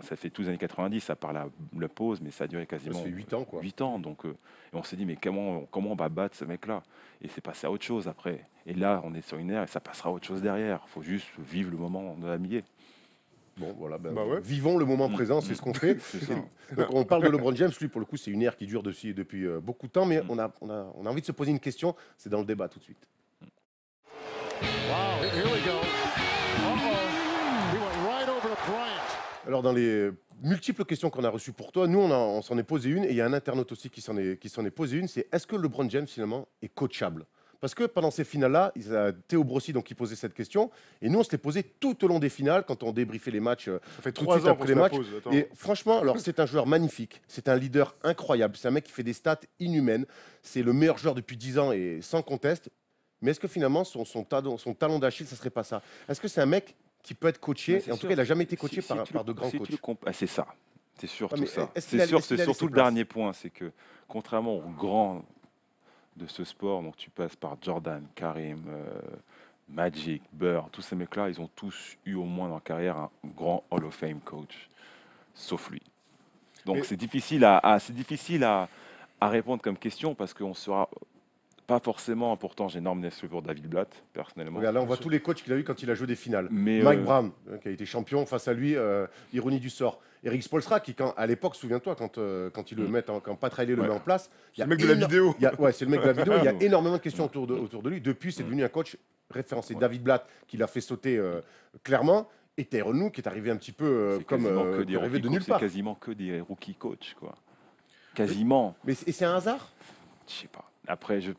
Ça fait tous les années 90, à part la pause, mais ça a duré quasiment Ça fait 8 ans quoi. 8 ans. Donc, et on s'est dit, mais comment on va battre ce mec-là? Et c'est passé à autre chose après. Et là, on est sur une ère et ça passera à autre chose derrière. Il faut juste vivre le moment de la NBA. Bon, voilà, Bah ouais. vivons le moment présent, c'est ce qu'on fait. C'est ça. Donc, on parle de LeBron James, lui pour le coup c'est une ère qui dure depuis beaucoup de temps, mais on a envie de se poser une question, c'est dans le débat tout de suite. Wow, here we go. Uh-oh. He went right over to Bryant. Alors, dans les multiples questions qu'on a reçues pour toi, nous, on s'en est posé une, et il y a un internaute aussi qui s'en est posé une, c'est est-ce que LeBron James, finalement, est coachable? Parce que pendant ces finales-là, Théo Brossi donc, qui posait cette question, et nous, on se l'est posé tout au long des finales, quand on débriefait les matchs, Ça fait tout de 3 suite ans après qu'on les se la matchs. pose. Attends. Et franchement, alors c'est un joueur magnifique, c'est un leader incroyable, c'est un mec qui fait des stats inhumaines, c'est le meilleur joueur depuis 10 ans et sans conteste. Mais est-ce que finalement, son talon d'Achille, ça serait pas ça? Est-ce que c'est un mec qui peut être coaché? Ouais, c'est Et en tout sûr. cas, il n'a jamais été Si- coaché si par, tu par le- de grands si coachs. tu le c'est ça. C'est surtout mais ça. est-ce qu'il C'est a- sûr, est-ce qu'il c'est a surtout laissé le place dernier point, c'est que contrairement aux grands de ce sport, donc tu passes par Jordan, Karim, Magic, Bird, tous ces mecs-là, ils ont tous eu au moins dans leur carrière un grand Hall of Fame coach, sauf lui. Donc Mais- c'est difficile à répondre comme question parce qu'on sera pas forcément. Pourtant, j'ai énorme respect pour David Blatt, personnellement. Regarde, là, on voit tous les coachs qu'il a eu quand il a joué des finales. Mais Mike Brown, qui a été champion, face à lui, ironie du sort. Eric Spoelstra, qui, à l'époque, souviens-toi, quand Pat Riley le met en place, il y a le mec de la vidéo. Ouais, c'est le mec de la vidéo. Il y a énormément de questions autour de lui. Depuis, c'est devenu un coach référencé. David Blatt, qui l'a fait sauter clairement, et Tyrone Lue, qui est arrivé un petit peu c'est comme quasiment que qui des est arrivé rookie de nulle coachs, c'est part. quasiment que des rookie coachs, quoi. Quasiment. Mais c'est un hasard? Je sais pas. Après, je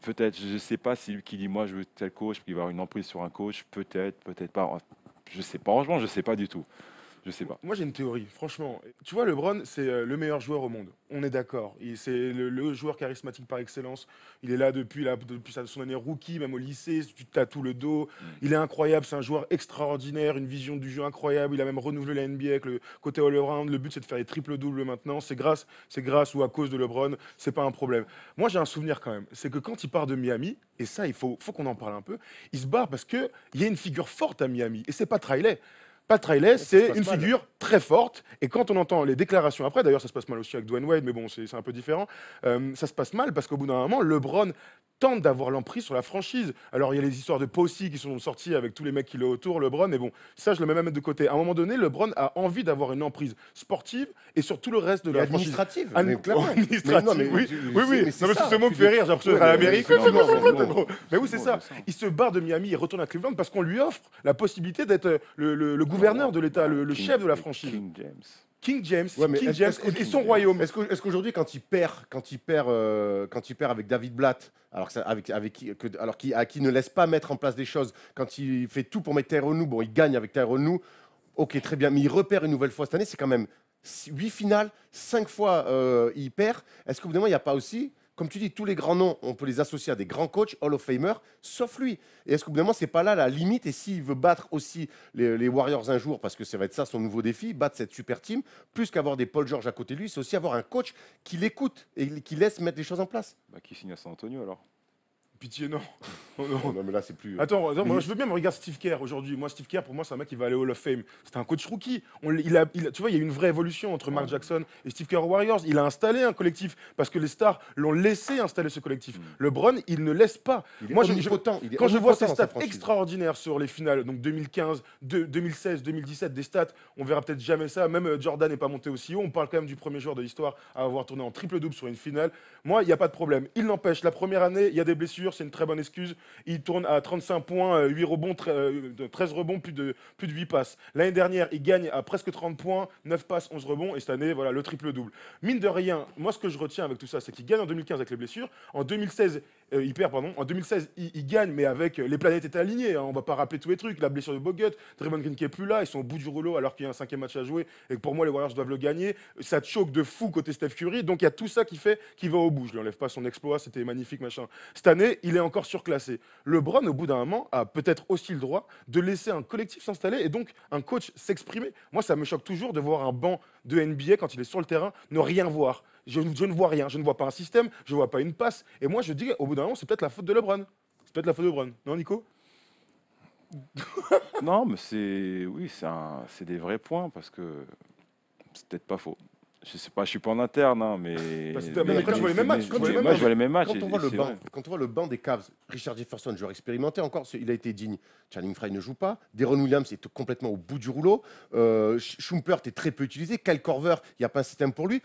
sais pas si lui qui dit moi je veux tel coach, puis il va avoir une emprise sur un coach, peut-être pas. Je sais pas. Franchement, je sais pas du tout. Je sais pas. Moi, j'ai une théorie, franchement. Tu vois, LeBron, c'est le meilleur joueur au monde. On est d'accord. C'est le joueur charismatique par excellence. Il est là depuis son année rookie, même au lycée. Tu te tatoues le dos. Il est incroyable. C'est un joueur extraordinaire, une vision du jeu incroyable. Il a même renouvelé la NBA avec le côté all-around. Le but, c'est de faire des triples-doubles maintenant. C'est grâce ou à cause de LeBron. C'est pas un problème. Moi, j'ai un souvenir quand même. C'est que quand il part de Miami, et ça, il faut qu'on en parle un peu, il se barre parce qu'il y a une figure forte à Miami. Et c'est pas Riley. Pat Riley, c'est une figure très forte. Et quand on entend les déclarations après, d'ailleurs, ça se passe mal aussi avec Dwayne Wade, mais bon, c'est un peu différent. Ça se passe mal parce qu'au bout d'un moment, LeBron tente d'avoir l'emprise sur la franchise. Alors, il y a les histoires de Posey qui sont sorties avec tous les mecs qui l'ont autour, LeBron, mais bon, ça, je le mets même de côté. À un moment donné, LeBron a envie d'avoir une emprise sportive et sur tout le reste de la franchise. Administrative. An- mais clairement. administrative, Mais non, mais oui, je- oui, mais oui. c'est Non, mais ça. ce mot me fait rire, j'ai l'impression d'être à l'Amérique. c'est bon. Mais oui, c'est ça. Il se barre de Miami et retourne à Cleveland parce qu'on lui offre la possibilité d'être le gouverneur de l'État, le chef de la franchise. King James. King James, Ouais, mais King est-ce- James est-ce et son royaume. Est-ce qu'aujourd'hui, quand il perd avec David Blatt, à qui ne laisse pas mettre en place des choses, quand il fait tout pour mettre Tyrone Lue, bon, il gagne avec Tyrone Lue, ok, très bien, mais il repère une nouvelle fois cette année, c'est quand même 8 finales, 5 fois il perd. Est-ce qu'au bout d'un moment, il n'y a pas aussi, comme tu dis, tous les grands noms, on peut les associer à des grands coachs, Hall of Famer, sauf lui. Et est-ce qu'au bout d'un moment, c'est pas là la limite? Et s'il veut battre aussi les Warriors un jour, parce que ça va être ça son nouveau défi, battre cette super team, plus qu'avoir des Paul George à côté de lui, c'est aussi avoir un coach qui l'écoute et qui laisse mettre les choses en place. Bah, qui signe à San Antonio alors? Pitié, non. Non, mais là, c'est plus. Attends, Mais- moi je veux bien me regarder Steve Kerr aujourd'hui. Moi, Steve Kerr, pour moi, c'est un mec qui va aller au Hall of Fame. C'est un coach rookie. Tu vois, il y a une vraie évolution entre Mark Jackson et Steve Kerr aux Warriors. Il a installé un collectif parce que les stars l'ont laissé installer ce collectif. LeBron, il ne laisse pas. Il est Moi, omnipotent, quand je vois ses omnipotent dans sa stats franchise. extraordinaires sur les finales, donc 2015, 2016, 2017, des stats, on verra peut-être jamais ça. Même Jordan n'est pas monté aussi haut. On parle quand même du premier joueur de l'histoire à avoir tourné en triple-double sur une finale. Moi, il n'y a pas de problème. Il n'empêche, la première année, il y a des blessures, c'est une très bonne excuse. Il tourne à 35 points, 8 rebonds, 13 rebonds, plus de 8 passes. L'année dernière, il gagne à presque 30 points, 9 passes, 11 rebonds. Et cette année, voilà, le triple-double. Mine de rien, moi, ce que je retiens avec tout ça, c'est qu'il gagne en 2015 avec les blessures. En 2016, il perd, pardon. En 2016, il gagne, mais avec les planètes étaient alignées. Hein. On va pas rappeler tous les trucs. La blessure de Bogut, Draymond Green qui est plus là, ils sont au bout du rouleau alors qu'il y a un 5e match à jouer et que pour moi, les Warriors doivent le gagner. Ça te choque de fou côté Steph Curry. Donc il y a tout ça qui fait qu'il va au bout. Je lui enlève pas son exploit, c'était magnifique, machin. Cette année, il est encore surclassé. LeBron, au bout d'un moment, a peut-être aussi le droit de laisser un collectif s'installer et donc un coach s'exprimer. Moi, ça me choque toujours de voir un banc de NBA quand il est sur le terrain ne rien voir. Je ne vois rien, je ne vois pas un système, je ne vois pas une passe. Et moi, je dis, au bout d'un moment, c'est peut-être la faute de LeBron. C'est peut-être la faute de LeBron. Non, Nico? Non, mais c'est des vrais points parce que c'est peut-être pas faux. Je sais pas, je suis pas en interne, hein, mais. Parce que quand tu vois les mêmes matchs, moi, je vois les mêmes matchs. Quand on voit et le c'est banc, vrai. quand on voit le banc des Cavs, Richard Jefferson, joueur expérimenté encore, il a été digne. Channing Frye ne joue pas. Deron Williams est complètement au bout du rouleau. Schumpert est très peu utilisé. Kyle Korver, il n'y a pas un système pour lui.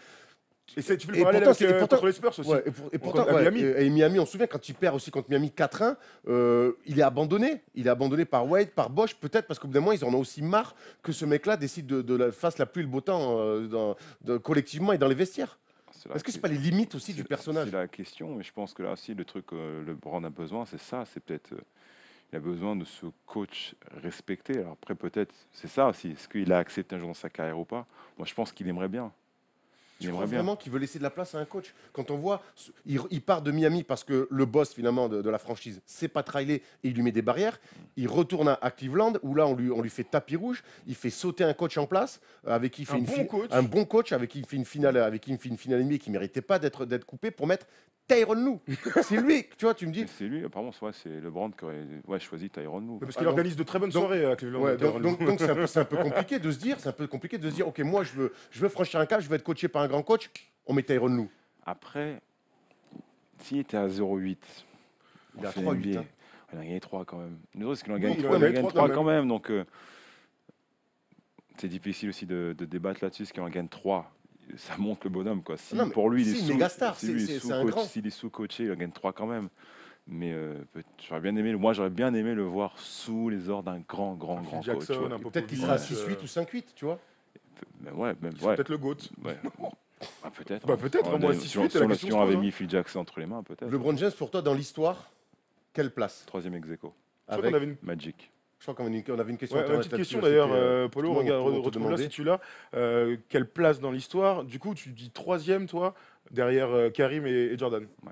Et tu fais le Et parallèle pourtant, avec, pourtant- contre les Spurs aussi. Ouais, et pourtant, à ouais, Miami. et Miami, on se souvient quand il perd aussi contre Miami 4-1, il est abandonné. Il est abandonné par Wade, par Bosch, peut-être parce qu'au bout d'un moment, ils en ont aussi marre que ce mec-là décide de la fasse la pluie et le beau temps collectivement et dans les vestiaires. C'est la Est-ce que c'est que- pas les limites aussi du c'est- personnage? C'est la question, mais je pense que là aussi, le truc le LeBron a besoin, c'est ça. C'est peut-être. Il a besoin de ce coach respecté. Alors après, peut-être, c'est ça aussi. Est-ce qu'il a accepté un jour dans sa carrière ou pas? Moi, je pense qu'il aimerait bien. Il Tu crois aimerait bien. vraiment qu'il veut laisser de la place à un coach? Quand on voit, il part de Miami parce que le boss finalement de la franchise, c'est Pat Riley et il lui met des barrières. Il retourne à Cleveland où là on lui fait tapis rouge. Il fait sauter un coach en place avec qui il fait un bon coach avec qui il fait une finale NBA qui méritait pas d'être coupé pour mettre Tyronn Lue. C'est lui, tu vois, tu me dis. Mais c'est lui, apparemment, c'est LeBron qui aurait choisi Tyronn Lue. Parce qu'il donc- organise de très bonnes donc- soirées à Cleveland. Ouais, Tyronn Lue. donc c'est un peu compliqué de se dire, ok, moi je veux franchir un cap, je veux être coaché par un grand coach, on met Tyronn Lue. Après, s'il était à 0,8, Il a en finale 3-8, NBA, hein. il a gagné 3 quand même. Le truc, c'est qu'il en Oui, gagne il en 3, a gagné 3 quand même. Donc, c'est difficile aussi de débattre là-dessus, parce qu'il en gagne 3. Ça montre le bonhomme, quoi. Si, Non, mais pour lui, il c'est est une sous, méga star, si lui est c'est un sous-coach- grand. s'il est sous-coaché, il en gagne 3 quand même. Mais moi, j'aurais bien aimé le voir sous les ordres d'un grand coach. Jackson, ouais. un peu Peut-être qu'il sera à 6-8 ou 5-8, tu vois. Mais ouais, même, C'est ouais. peut-être le GOAT. Ouais. Ah, peut-être. Bah, peut-être, On moi, a- 6-8, si la on- question si se on avait pose, hein. mis Phil Jackson entre les mains, peut-être. LeBron James, pour toi, dans l'histoire, quelle place? Troisième ex-aequo. Je crois Avec... qu'on avait une Magic. Je crois qu'on avait une question. Ouais, une Internet petite question là-dessus, d'ailleurs, c'était, Polo, justement, regarde, on te retrouve-la demandait. si tu l'as. Quelle place dans l'histoire? Du coup, tu dis troisième, toi, derrière Karim et Jordan. Ouais.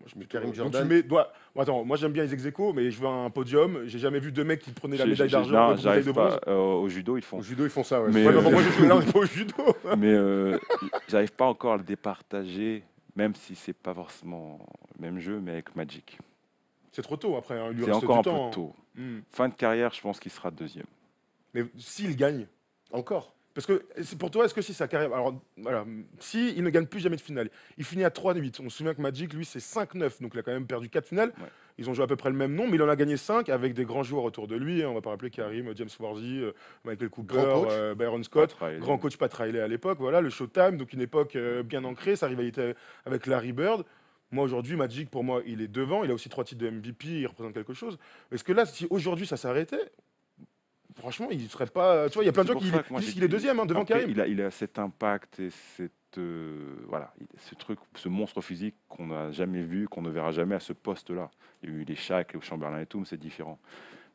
Moi, je Mais mets Karim, donc Jordan. tu mets, bon, attends, moi j'aime bien les ex-aequo, mais je veux un podium. J'ai jamais vu deux mecs qui prenaient la médaille d'argent Non, et la médaille de j'arrive bronze. pas. Au judo, ils font. Au judo, ils font ça. Ouais. Mais, Ouais, non, moi je suis là, on est pas au judo. Mais j'arrive pas encore à le départager, même si c'est pas forcément le même jeu, mais avec Magic. C'est trop tôt après, hein, il lui C'est reste encore un du peu temps. tôt. Hmm. Fin de carrière, je pense qu'il sera deuxième. Mais s'il gagne, Encore. parce que c'est pour toi, est-ce que si sa carrière. Alors voilà, si il ne gagne plus jamais de finale, il finit à 3-8. On se souvient que Magic, lui, c'est 5-9, donc il a quand même perdu 4 finales. Ouais. Ils ont joué à peu près le même nombre, mais il en a gagné 5 avec des grands joueurs autour de lui. On va pas rappeler Karim, James Worthy, Michael Cooper, Grand coach. Byron Scott, Pat Riley. grand coach Pat Riley à l'époque. Voilà, le Showtime, donc une époque bien ancrée, sa rivalité avec Larry Bird. Moi aujourd'hui, Magic, pour moi, il est devant. Il a aussi 3 titres de MVP, il représente quelque chose. Est-ce que là, si aujourd'hui ça s'arrêtait, franchement, il serait pas. Tu vois, il y a plein de C'est gens pour qui ça que moi, disent j'ai qu'il est dit- deuxième devant Après, Karim. il a cet impact et voilà, ce truc, ce monstre physique qu'on n'a jamais vu, qu'on ne verra jamais à ce poste-là. Il y a eu les Shaq, les Chamberlain et tout, mais c'est différent.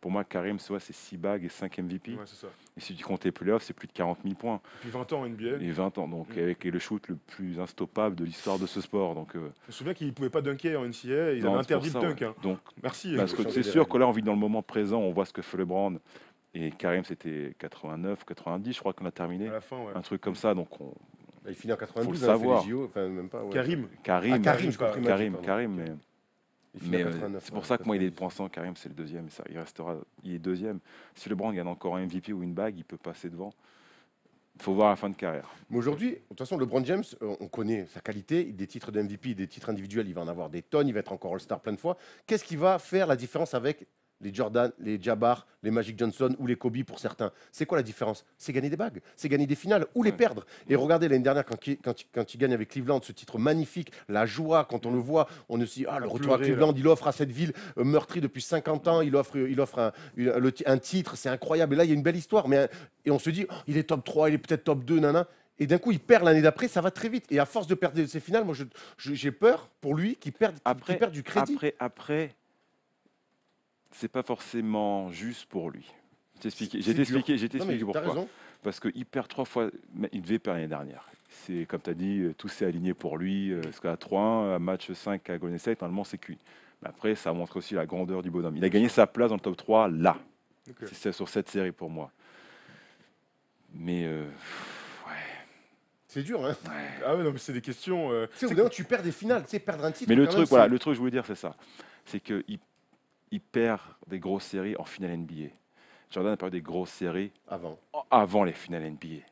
Pour moi, Karim, c'est 6 bagues et 5 MVP. Ouais, c'est ça. Et si tu comptes les playoffs, c'est plus de 40 000 points. Depuis 20 ans en NBA. Et 20 ans, donc avec le shoot le plus instoppable de l'histoire de ce sport. Donc, Je me souviens qu'il ne pouvait pas dunker en NCAA, ils non, avaient c'est pour interdit le ça, dunk. ouais. Hein. Donc, Merci. parce que changer c'est des sûr règles. que là, on vit dans le moment présent, on voit ce que fait LeBron. Et Karim, c'était 89, 90, je crois qu'on a terminé. À la fin, ouais. Un truc comme ça, donc Il finit en 92, Faut hein, le il fait les savoir. JO, enfin même pas. Ouais. Karim. Karim, Ah, Karim, je pas- compris, Karim, pardon. Karim, mais... Il finit en Mais 89, c'est pour ouais, ça que moi, il est 90. pour l'instant, Karim, c'est le deuxième. Et ça, il est deuxième. Si LeBron gagne encore un MVP ou une bague, il peut passer devant. Il faut voir la fin de carrière. Mais aujourd'hui, de toute façon, LeBron James, on connaît sa qualité, des titres de MVP, des titres individuels, il va en avoir des tonnes, il va être encore All-Star plein de fois. Qu'est-ce qui va faire la différence avec les Jordan, les Jabbar, les Magic Johnson ou les Kobe pour certains? C'est quoi la différence? C'est gagner des bagues, c'est gagner des finales ou les Ouais. perdre. Et regardez l'année dernière, quand il gagne avec Cleveland, ce titre magnifique, la joie, quand on le voit, on se dit, le retour à pleurer, Cleveland, il offre à cette ville meurtrie depuis 50 ans, il offre un titre, c'est incroyable. Et là, il y a une belle histoire. Et on se dit, il est top 3, il est peut-être top 2, nana. Et d'un coup, il perd l'année d'après, ça va très vite. Et à force de perdre ses finales, moi, j'ai peur pour lui qu'il perde du crédit. Après, c'est pas forcément juste pour lui. J'ai C'est t'expliqué Non, mais t'as pourquoi. raison. Parce qu'il perd 3 fois, mais il devait perdre l'année dernière. C'est comme tu as dit, tout s'est aligné pour lui. Parce qu'à 3-1, à match 5 à Golden State, normalement c'est cuit. Mais après, ça montre aussi la grandeur du bonhomme. Il a gagné sa place dans le top 3 là. Ok. C'est sur cette série pour moi. Mais C'est dur, hein. Ah ouais, non, mais c'est des questions. Tu sais, au bout d'un moment, tu perds des finales. Tu sais, perdre un titre. Mais le quand truc, même, voilà, c'est- le truc que je voulais dire, c'est ça. C'est qu'il il perd des grosses séries en finale NBA. Jordan a perdu des grosses séries Avant. avant les finales NBA. Et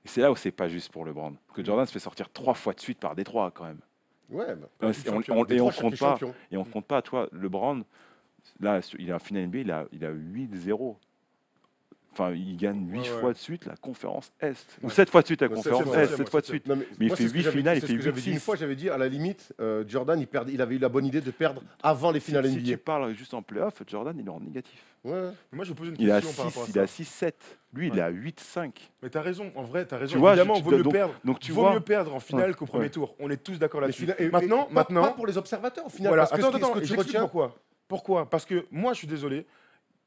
c'est là où c'est pas juste pour LeBron. Que Jordan se fait sortir 3 fois de suite par Détroit quand même. Ouais, bah, Et on Détroit, compte chaque pas. champion. Et on compte pas, toi, LeBron, là, il est en finale NBA, il a 8-0. Enfin, il gagne 8 Ouais, ouais. fois de suite la conférence Est. Ou Ouais. 7 fois de suite la Ouais, conférence septième, Est, septième, 7 fois de septième. suite. Non, Mais il moi, fait c'est ce que 8 j'avais- finales, il c'est fait ce que j'avais dit une 8-6. fois, j'avais dit à la limite, Jordan, il avait eu la bonne idée de perdre avant les finales Si NBA. tu parles juste en playoff, Jordan, il est en négatif. Ouais. Mais moi, je vais poser une Il a question par rapport à 6, ça. il a 6-7. Lui, il Ouais. est à 8-5. Mais t'as raison, en vrai, t'as raison. Tu vois, Évidemment, je- vaut mieux donc- perdre. donc tu vaut vois- mieux perdre en finale Ouais, qu'au premier ouais. tour. On est tous d'accord Mais là-dessus. et Maintenant, pas pour les observateurs au final. voilà. Parce que ce Attends, que tu j'explique retiens, pourquoi. Pourquoi? Parce que moi, je suis désolé,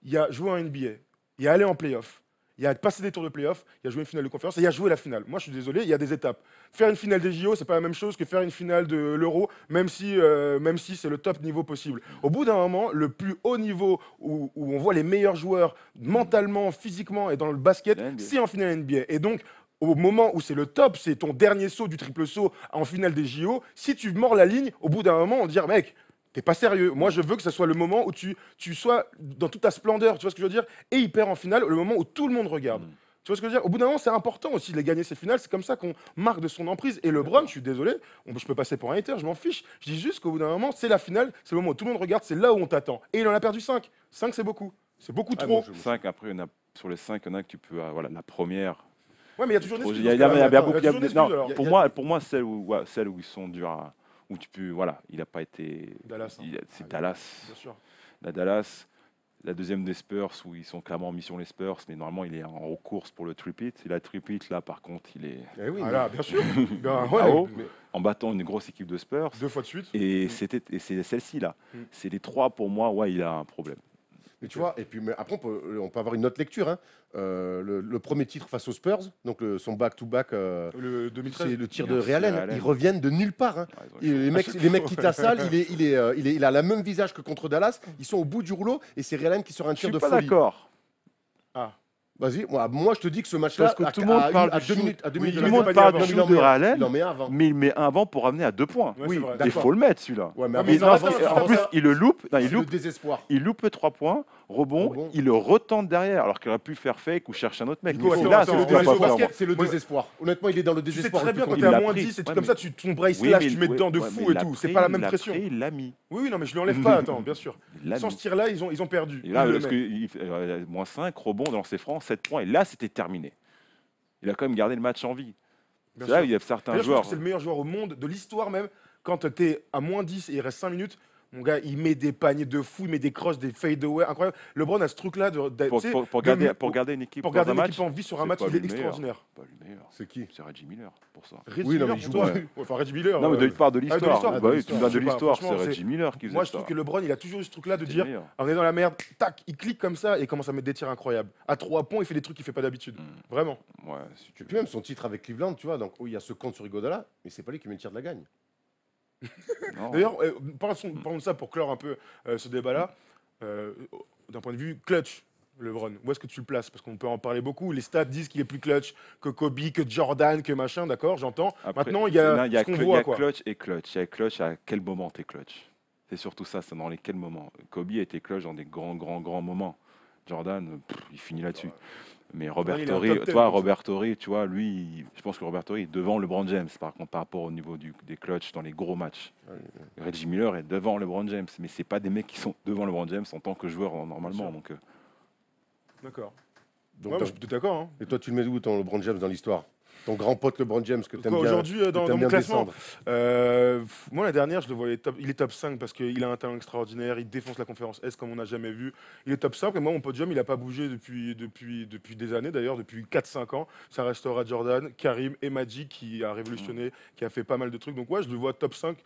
il y a joué en NBA, il y a allé en playoff, il y a passé des tours de playoff, il y a joué une finale de conférence et il y a joué la finale. Moi, je suis désolé, il y a des étapes. Faire une finale des JO, c'est pas la même chose que faire une finale de l'Euro, même si c'est le top niveau possible. Au bout d'un moment, le plus haut niveau où on voit les meilleurs joueurs mentalement, physiquement et dans le basket, La NBA. c'est en finale NBA. Et donc, au moment où c'est le top, c'est ton dernier saut du triple saut en finale des JO, si tu mords la ligne, au bout d'un moment, on te dit, mec, t'es pas sérieux. Moi, je veux que ce soit le moment où tu sois dans toute ta splendeur, tu vois ce que je veux dire? Et il perd en finale, le moment où tout le monde regarde. Mm. Tu vois ce que je veux dire? Au bout d'un moment, c'est important aussi de gagner ces finales. C'est comme ça qu'on marque de son emprise. Et LeBron, je suis désolé, je peux passer pour un hater, je m'en fiche. Je dis juste qu'au bout d'un moment, c'est la finale, c'est le moment où tout le monde regarde, c'est là où on t'attend. Et il en a perdu 5. 5, c'est beaucoup. C'est beaucoup Ah, trop. bon, 5, après, sur les 5, il y en a que tu peux. Voilà, la première. Ouais, mais il y a toujours une excuse. Il y a dans ce cas-là. beaucoup. Il y a toujours une excuse, Non, alors. pour moi, celle où ils sont durs à. Où tu peux. Voilà, il n'a pas été. Dallas, hein. C'est Dallas. Bien sûr. La Dallas. La deuxième des Spurs, où ils sont clairement en mission les Spurs, mais normalement, il est en course pour le tripit. Et la tripit, là, par contre, il est Eh oui, Ah mais- là, bien sûr. Ben, ouais, Ah, oh. mais en battant une grosse équipe de Spurs. 2 fois de suite. Et c'est celle-ci, là. Mm. C'est les 3, pour moi, ouais, il a un problème. Mais tu vois, et puis mais après, on peut avoir une autre lecture. Hein. Le premier titre face aux Spurs, donc son back-to-back, Le 2013. c'est le tir de Merci, Ray Allen. Ray Allen. Ils reviennent de nulle part. Hein. Ouais, ils ont Et les mecs qui t'assalent, il a le même visage que contre Dallas. Ils sont au bout du rouleau et c'est Ray Allen qui sort un Je tir suis de pas folie. d'accord. Ah. Vas-y, moi je te dis que ce match-là, Parce que tout le monde parle à du 2 shoot. minutes, à 2 Oui, minutes tout de le la monde fin, parle il du en shoot met de un. Ray Allen. Il en met un avant. Mais il met un avant pour ramener à 2 points. Ouais, Oui, c'est vrai. Il d'accord. faut le mettre, celui-là. Ouais, mais Ah, avant, mais ils en avant, restent avant, En plus, ça, il le loupe. Non, il c'est le loupe. désespoir. Il loupe 3 points, rebond, il le retente derrière, alors qu'il aurait pu faire fake ou chercher un autre mec. Nico, Mais c'est attends, là, attends, c'est on le va aller désespoir au pour basket. moi. C'est le Moi, désespoir. Honnêtement, il est dans le Tu sais désespoir. très le bien plus quand qu'on t'es à l'a moins pris. 10 et tout Ouais, comme mais- ça, ton bracelet Oui, là, mais tu mets ouais, dedans de ouais, fou mais et il l'a tout. C'est pris, pas la il même l'a pression. pris, il l'a mis. Oui, oui, non, mais je lui enlève pas, attends, bien sûr. Il l'a Sans mis. ce tir-là, ils ont perdu. Et là, Ils le parce mettent. que moins 5, rebond dans ses francs, 7 points. Et là, c'était terminé. Il a quand même gardé le match en vie. Bien C'est là sûr. où il y a certains D'ailleurs, je pense joueurs. que c'est le meilleur joueur au monde, de l'histoire même. Quand tu es à moins 10 et il reste 5 minutes, mon gars, il met des paniers de fou, il met des crosses, des fade-away, incroyable. LeBron a ce truc-là Pour, tu sais, pour de- garder une équipe pour dans garder un une match, équipe en vie sur un c'est match, pas il est le meilleur. extraordinaire. Pas le meilleur. C'est qui? C'est Reggie Miller pour ça. Reggie Oui, non, Miller, mais il pour joue toi. pas. Ouais, enfin, Reggie Miller. Non, mais de part de de l'histoire. l'histoire, Bah de oui, l'histoire. tu me donnes de Je sais pas, l'histoire. C'est franchement, Reggie Miller qui faisait Moi, je ça. trouve que LeBron, il a toujours eu ce truc-là de C'est dire, le meilleur. on est dans la merde, tac, il clique comme ça et il commence à mettre des tirs incroyables. À 3 points, il fait des trucs qu'il fait pas d'habitude. Vraiment. Ouais, si tu Et puis même son titre avec Cleveland, tu vois, donc il y a ce compte sur Iguodala, mais c'est pas lui qui met le tir de la gagne. Non. D'ailleurs, parlons de ça pour clore un peu ce débat-là. D'un point de vue clutch, LeBron, où est-ce que tu le places? Parce qu'on peut en parler beaucoup. Les stats disent qu'il est plus clutch que Kobe, que Jordan, que machin, d'accord, j'entends. Après, Maintenant, il y a non, ce qu'on il y voit, a quoi. clutch et clutch. Il y a clutch à quel moment t'es clutch. C'est surtout ça, c'est dans les quels moments. Kobe a été clutch dans des grands moments. Jordan, il finit là-dessus. Mais Robert il est en Torrey, top 10, toi, comme ça. Robert Torrey, tu vois, lui, je pense que Robert Torrey est devant LeBron James, par contre, par rapport au niveau des clutch dans les gros matchs. Reggie Miller est devant LeBron James, mais c'est pas des mecs qui sont devant LeBron James en tant que joueur normalement. Donc, D'accord. Donc, Ouais, moi, je suis tout d'accord. Hein. et toi, tu le mets où ton LeBron James dans l'histoire? Ton grand pote LeBron James que tu aimes Quoi, bien, aujourd'hui, dans t'aimes mon bien classement, descendre. moi, la dernière, je le voyais il est top 5 parce qu'il a un talent extraordinaire, il défonce la conférence S comme on n'a jamais vu. Il est top 5 et moi, mon podium, il n'a pas bougé depuis des années, d'ailleurs, depuis 4-5 ans. Ça restera Jordan, Karim et Magic qui a révolutionné, qui a fait pas mal de trucs. Donc, ouais, je le vois top 5.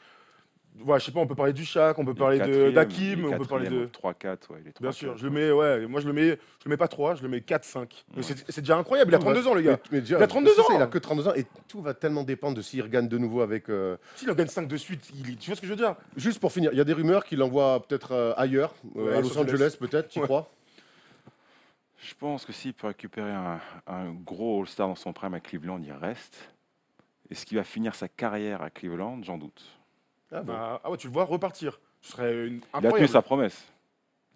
Ouais, je sais pas, on peut parler du Shaq, on peut parler d'Hakim, on peut parler de. 3-4, ouais, il est 3-4. Bien sûr, je le mets, ouais, moi je le mets pas 3, je le mets 4-5. Mais c'est déjà incroyable, il a 32 ans, le gars. Mais déjà, Il a 32 c'est ça, ans. Il a que 32 ans et tout va tellement dépendre de s'il regagne de nouveau avec. S'il en gagne 5 de suite, tu vois ce que je veux dire? Juste pour finir, il y a des rumeurs qu'il envoie peut-être ailleurs, Ouais, à Los Los Angeles peut-être, tu Ouais. crois? Je pense que s'il peut récupérer un gros All-Star dans son prime à Cleveland, il reste. Est-ce qu'il va finir sa carrière à Cleveland? J'en doute. Ah bon. Ah ouais, tu le vois repartir. Ce serait Il a tenu incroyable. sa promesse.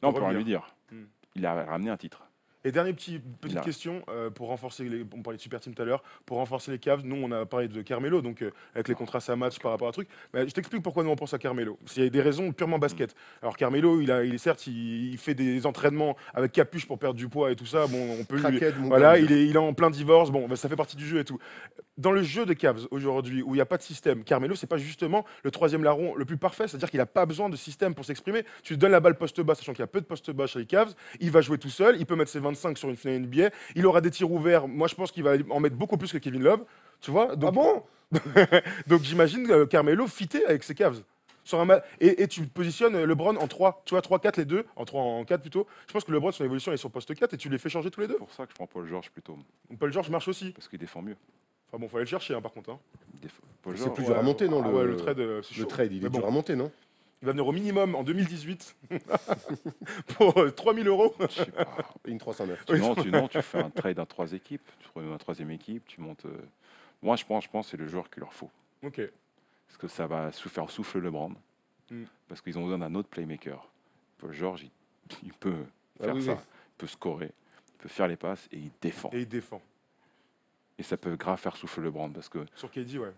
Non, on peut rien Revenir. lui dire. Hmm. Il a ramené un titre. Et dernière petite Là. question pour renforcer on parlait de super team tout à l'heure, pour renforcer les Cavs, nous on a parlé de Carmelo, donc avec les contrats à match par rapport à un truc. Mais je t'explique pourquoi nous on pense à Carmelo. Il y a des raisons purement basket. Alors Carmelo, certes, il fait des entraînements avec capuche pour perdre du poids et tout ça. Bon, on peut lui, Crackhead, mon voilà, gars. il est en plein divorce. Bon, bah, ça fait partie du jeu et tout. Dans le jeu de Cavs aujourd'hui, où il n'y a pas de système, Carmelo, c'est pas justement le troisième larron le plus parfait, c'est-à-dire qu'il n'a pas besoin de système pour s'exprimer. Tu lui donnes la balle poste bas, sachant qu'il y a peu de poste bas chez les Cavs, il va jouer tout seul, il peut mettre ses 25 sur une finale NBA, il aura des tirs ouverts. Moi, je pense qu'il va en mettre beaucoup plus que Kevin Love, tu vois. Donc, Ah bon? donc j'imagine Carmelo fitter avec ses Cavs. Et tu positionnes LeBron en 3, tu vois, 3-4 les deux, en 3 en 4 plutôt. Je pense que LeBron, son évolution est sur poste 4 et tu les fais changer tous les C'est deux. pour ça que je prends Paul George plutôt, Paul George marche aussi. parce qu'il défend mieux. Enfin bon, faut aller le chercher par contre. Hein. Paul C'est George, plus dur à monter, non? Ouais, le trade, c'est Le chaud. trade, il Mais est bon, dur à monter, non? il va venir au minimum en 2018 pour 3 000 euros. je sais pas. Une 309. Non, tu fais un trade à 3 équipes, tu prends une troisième équipe, tu montes. Moi, je pense que c'est le joueur qu'il leur faut. Ok. Parce que ça va faire souffler LeBron. Mm. Parce qu'ils ont besoin d'un autre playmaker. Paul George, il peut faire oui, ça. oui. Il peut scorer, il peut faire les passes et il défend. Et il défend. Et ça peut grave faire souffler LeBron. Parce que Sur KD, ouais.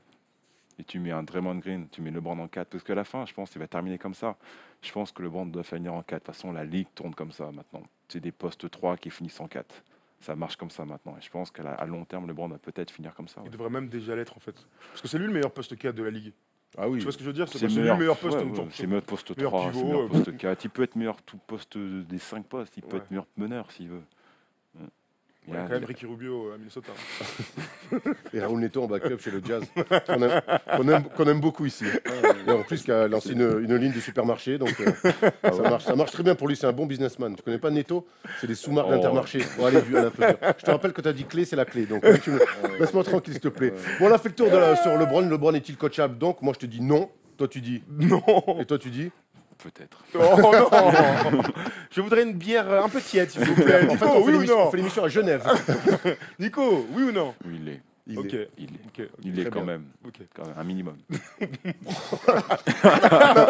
et tu mets un Draymond Green, tu mets LeBron en 4. Parce qu'à la fin, je pense qu'il va terminer comme ça. Je pense que LeBron doit finir en 4. De toute façon, la ligue tourne comme ça maintenant. C'est des postes 3 qui finissent en 4. Ça marche comme ça maintenant. Et je pense qu'à long terme, LeBron va peut-être finir comme ça. Il Ouais. devrait même déjà l'être en fait. Parce que c'est lui le meilleur poste 4 de la ligue. Ah oui. Tu vois ce que je veux dire? C'est C'est lui le meilleur poste. ouais, donc, ouais, genre, c'est meilleur poste meilleur 3, pivot, c'est meilleur poste 4. Il peut être meilleur tout poste des 5 postes. Il peut Ouais. être meilleur meneur s'il veut. il y a quand même Ricky Rubio à Minnesota. Et Raoul Neto en backup chez le Jazz, qu'on aime beaucoup ici. Et en plus, qui a lancé une ligne de supermarché, donc ça marche très bien pour lui. C'est un bon businessman. Tu connais pas Neto? C'est des sous-marques Oh. d'Intermarché. Bon, allez, Alain, un peu dur. Je te rappelle que tu as dit clé, c'est la clé. Donc, laisse-moi tranquille, s'il te plaît. Bon, on a fait le tour sur LeBron. LeBron est-il coachable? Donc, moi, je te dis non. Toi, tu dis Non. Et toi, tu dis Peut-être. Oh non. Je voudrais une bière un peu tiède, s'il vous plaît. En fait, Nico, oui ou on non? fait l'émission à Genève. Nico, oui ou non? Oui, il est. Ok. Il est, Ok. il est Très quand bien. même. Ok. Quand même, un minimum.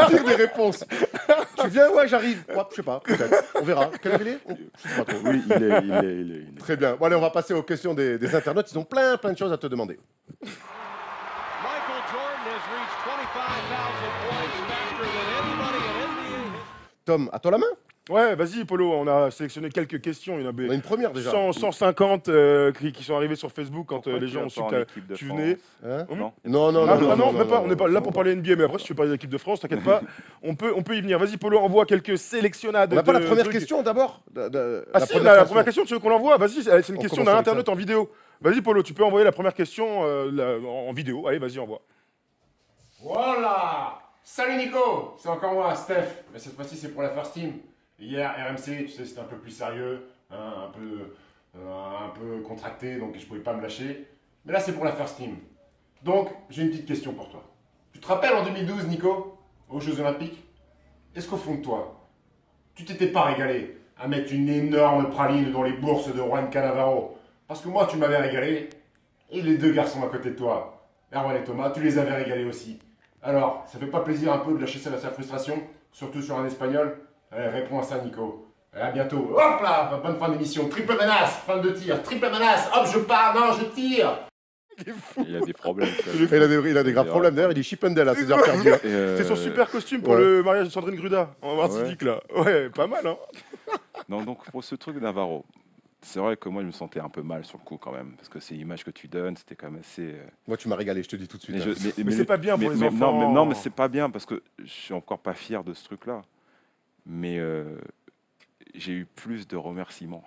Tire des réponses. Tu viens? Ouais, j'arrive. Ouais, je sais pas, peut-être. On verra. Quelle heure il est? Je sais pas trop. Oui, il est. Très bien. Bon, allez, on va passer aux questions des internautes. Ils ont plein de choses à te demander. Michael Jordan has reached 25,000 points faster than anybody in NBA. Tom, à toi la main? Ouais, vas-y, Polo. On a sélectionné quelques questions. Il y en On a a une première déjà. 150 qui sont arrivés sur Facebook quand les gens ont su que tu venais. Hein? Non. Non, non, Ah, non, ah non, non, même pas. On n'est pas là pour parler NBA, mais après, si tu veux parler de l'équipe de France, t'inquiète pas. On peut y venir. Vas-y, Polo, envoie quelques sélectionnades. On n'a pas la de première trucs. question d'abord? Ah si, on a la première question, tu veux qu'on l'envoie? Vas-y, c'est une On question commence d'un avec internaute en vidéo. Vas-y, Polo, tu peux envoyer la première question en vidéo. Allez, vas-y, envoie. Voilà! Salut Nico! C'est encore moi, Steph. Mais cette fois-ci, c'est pour la First Team. Hier, RMC, tu sais, c'était un peu plus sérieux, hein, un peu contracté, donc je pouvais pas me lâcher. Mais là, c'est pour la First Team. Donc, j'ai une petite question pour toi. Tu te rappelles en 2012, Nico, aux Jeux Olympiques? Est-ce qu'au fond de toi, tu t'étais pas régalé à mettre une énorme praline dans les bourses de Juan Cannavaro? Parce que moi, tu m'avais régalé, et les deux garçons à côté de toi, Erwan et Thomas, tu les avais régalés aussi. Alors, ça fait pas plaisir un peu de lâcher sa frustration, surtout sur un Espagnol? Allez, réponds à ça, Nico. Allez, à bientôt. Hop là, bonne fin d'émission. Triple menace, fin de tir. Triple menace, hop, je pars, non, je tire. Il a des problèmes. quand même. Il a des graves problèmes. D'ailleurs, il est Chippendale à ses heures perdues. Et, C'est son super costume pour ouais. le mariage de Sandrine Gruda en Martinique, là. Ouais, pas mal, hein. Non, donc pour ce truc de Navarro, c'est vrai que moi je me sentais un peu mal sur le coup quand même, parce que c'est l'image que tu donnes, c'était quand même assez. Moi, tu m'as régalé, je te dis tout de suite. Mais, hein. Mais c'est pas bien pour les enfants. Non, mais c'est pas bien parce que je suis encore pas fier de ce truc-là. Mais j'ai eu plus de remerciements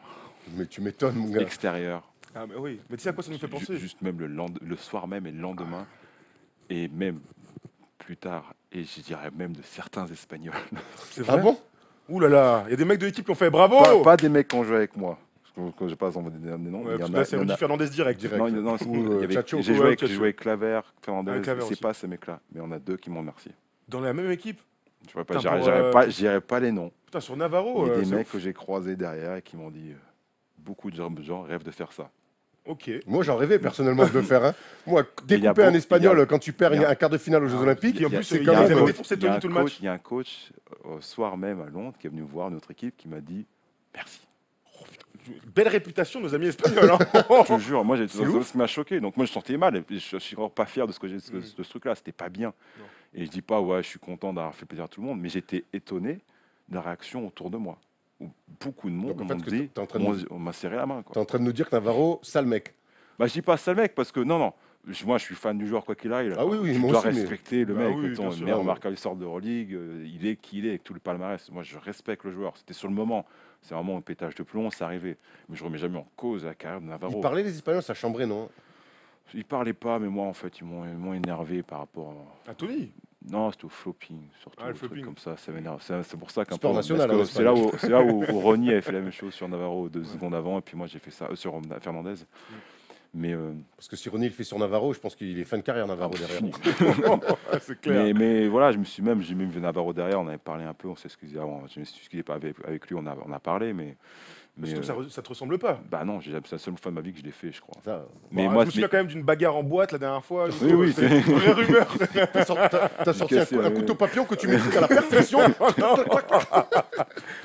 Mais tu m'étonnes, mon gars. extérieurs. Ah, mais oui. Mais tu sais à quoi ça nous fait penser? Juste même le soir même et le lendemain, et même plus tard, et je dirais même de certains Espagnols. C'est Ah bon? Ouh là là, il y a des mecs de l'équipe qui ont fait bravo! Pas des mecs qui ont joué avec moi. Quand je passe en des noms, Ouais, il y parce en que là, a. c'est il y en Rudy a- Fernandez direct. Direct. Non, non, Ou, il y avait- Chacho. j'ai Ouais, joué Chacho. avec Claver, Fernandez, Avec Claver c'est aussi. pas ces mecs-là, mais on a deux qui m'ont remercié. Dans la même équipe? Je vois pas, Putain, je dirais pas les noms. Putain, sur Navarro. Il y a des c'est mecs ouf. que j'ai croisés derrière et qui m'ont dit beaucoup de gens rêvent de faire ça. Ok. Moi, j'en rêvais personnellement de le faire. Hein. Moi, Mais il y a découper un beaucoup- Espagnol il y a- quand tu perds il y a- un quart de finale aux Jeux Olympiques, Qui en il y a- plus, c'est il quand avait même- défoncé Il y a Tony un tout le coach- match. il y a un coach au soir même à Londres qui est venu voir notre équipe qui m'a dit merci. belle réputation de nos amis espagnols. Hein. Je te jure, moi, C'est ouf. ce qui m'a choqué. Donc, moi, je sentais mal. Et puis, je suis vraiment pas fier de ce que j'ai, de ce truc-là. C'était pas bien. Non. Et je dis pas, ouais, je suis content d'avoir fait plaisir à tout le monde, mais j'étais étonné de la réaction autour de moi. Où beaucoup de monde Donc, en fait, m'ont que dit, t'es en train de on m'a serré la main. Quoi. T'es en train de nous dire que Navarro, sale mec. Bah, je dis pas ça, mec, parce que non. Moi, je suis fan du joueur, quoi qu'il arrive. Ah oui, oui, tu moi dois aussi, mais- respecter le Bah mec. oui, Étant bien le sûr. meilleur Ah, marqueur du sort de Euroleague, il est qui il est avec tout le palmarès. Moi, je respecte le joueur. C'était sur le moment. C'est vraiment un pétage de plomb, c'est arrivé. Mais je remets jamais en cause la carrière de Navarro. Il parlait les Espagnols, ça chambrait, non? Ils parlaient pas, mais moi, en fait, ils m'ont énervé par rapport à... À Tony. Non, c'était au flopping, surtout, Ah, le le truc flopping. comme ça m'énerve. C'est pour ça qu'un Sport peu... national, parce que en c'est là où Ronny avait fait la même chose sur Navarro 2 secondes avant, et puis moi, j'ai fait ça sur Fernandez. Mais... Parce que si Ronny le fait sur Navarro, je pense qu'il est fin de carrière, Navarro, derrière. fini. C'est clair. Mais voilà, j'ai même vu Navarro derrière, on avait parlé un peu, on s'est excusé avant. Je me suis excusé pas avec lui, on a parlé, mais Surtout que ça te ressemble pas. bah non, c'est la seule fois de ma vie que je l'ai fait, je crois. Ça, Mais Bon, moi, je me souviens quand même d'une bagarre en boîte la dernière fois. du Oui, coup, oui, c'est c'est- une vraie rumeur. t'as sorti cassé, un ouais. couteau papillon que tu maîtrises à la perfection.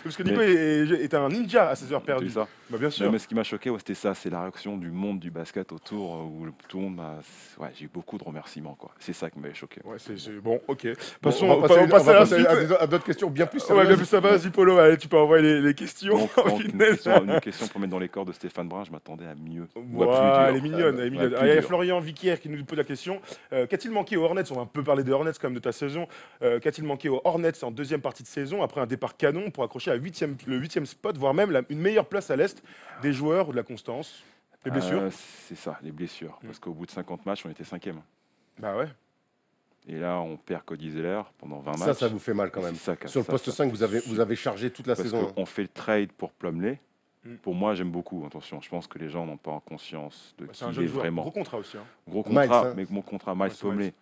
Parce que Nico est un ninja à ses heures c'est perdues. ça. Bah, bien sûr. Mais ce qui m'a choqué, c'était ça, c'est la réaction du monde du basket autour, où tout le monde m'a... Ouais, j'ai eu beaucoup de remerciements, quoi. C'est ça qui m'avait choqué. Ouais, bon, ok. Bon, Passons, on va passer, on passe à la suite. à d'autres questions bien plus Ouais, sérieuses. bien plus ça va, Zipolo. Allez, tu peux envoyer les questions. Donc, une question pour mettre dans les corps de Stéphane Brun, je m'attendais à mieux. Ou à plus dur. Elle est mignonne. Elle est mignonne. Ouais, Ah, il y a plus dur. Florian Viquier qui nous pose la question. Qu'a-t-il manqué aux Hornets? On va un peu parler des Hornets quand même de ta saison. Qu'a-t-il manqué aux Hornets en deuxième partie de saison après un départ canon pour accrocher le 8e spot, voire même une meilleure place à l'Est? Des joueurs ou de la constance? Les blessures? C'est ça, les blessures. Parce qu'au bout de 50 matchs, on était 5e. Bah ouais. Et là, on perd Cody Zeller pendant 20 Ça, matchs. ça vous fait mal quand même. C'est ça qui- Sur le ça- poste ça- 5, vous avez chargé toute la Parce saison. qu'on fait le trade pour Plumlee. Mm. Pour moi, j'aime beaucoup. Attention, je pense que les gens n'ont pas conscience de Bah, qui c'est un il jeune est joueur. vraiment. Gros contrat aussi. Hein. Gros Miles, contrat, hein. mais mon contrat, Miles Ouais, c'est Plumlee.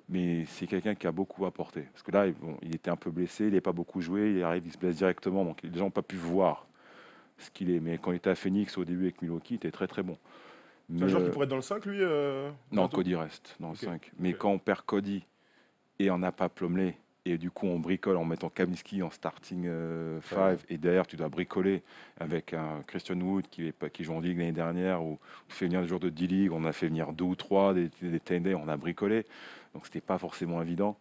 Mais c'est quelqu'un qui a beaucoup apporté. Parce que là, il était un peu blessé, il n'a pas beaucoup joué, il arrive, il se blesse directement. Donc les gens n'ont pas pu voir ce qu'il est. Mais quand il était à Phoenix au début avec Milwaukee, il était très très bon. C'est un Mais, joueur qui pourrait être dans le 5, lui non, bientôt Cody reste dans Ok, le 5. Mais ok. quand on perd Cody et on n'a pas Plumlee, et du coup on bricole en mettant Kaminsky en starting 5, et derrière tu dois bricoler avec un Christian Wood qui joue en Ligue l'année dernière, ou tu fais venir des joueurs de D-League, on a fait venir 2 ou 3, des TND, on a bricolé. Donc c'était pas forcément évident.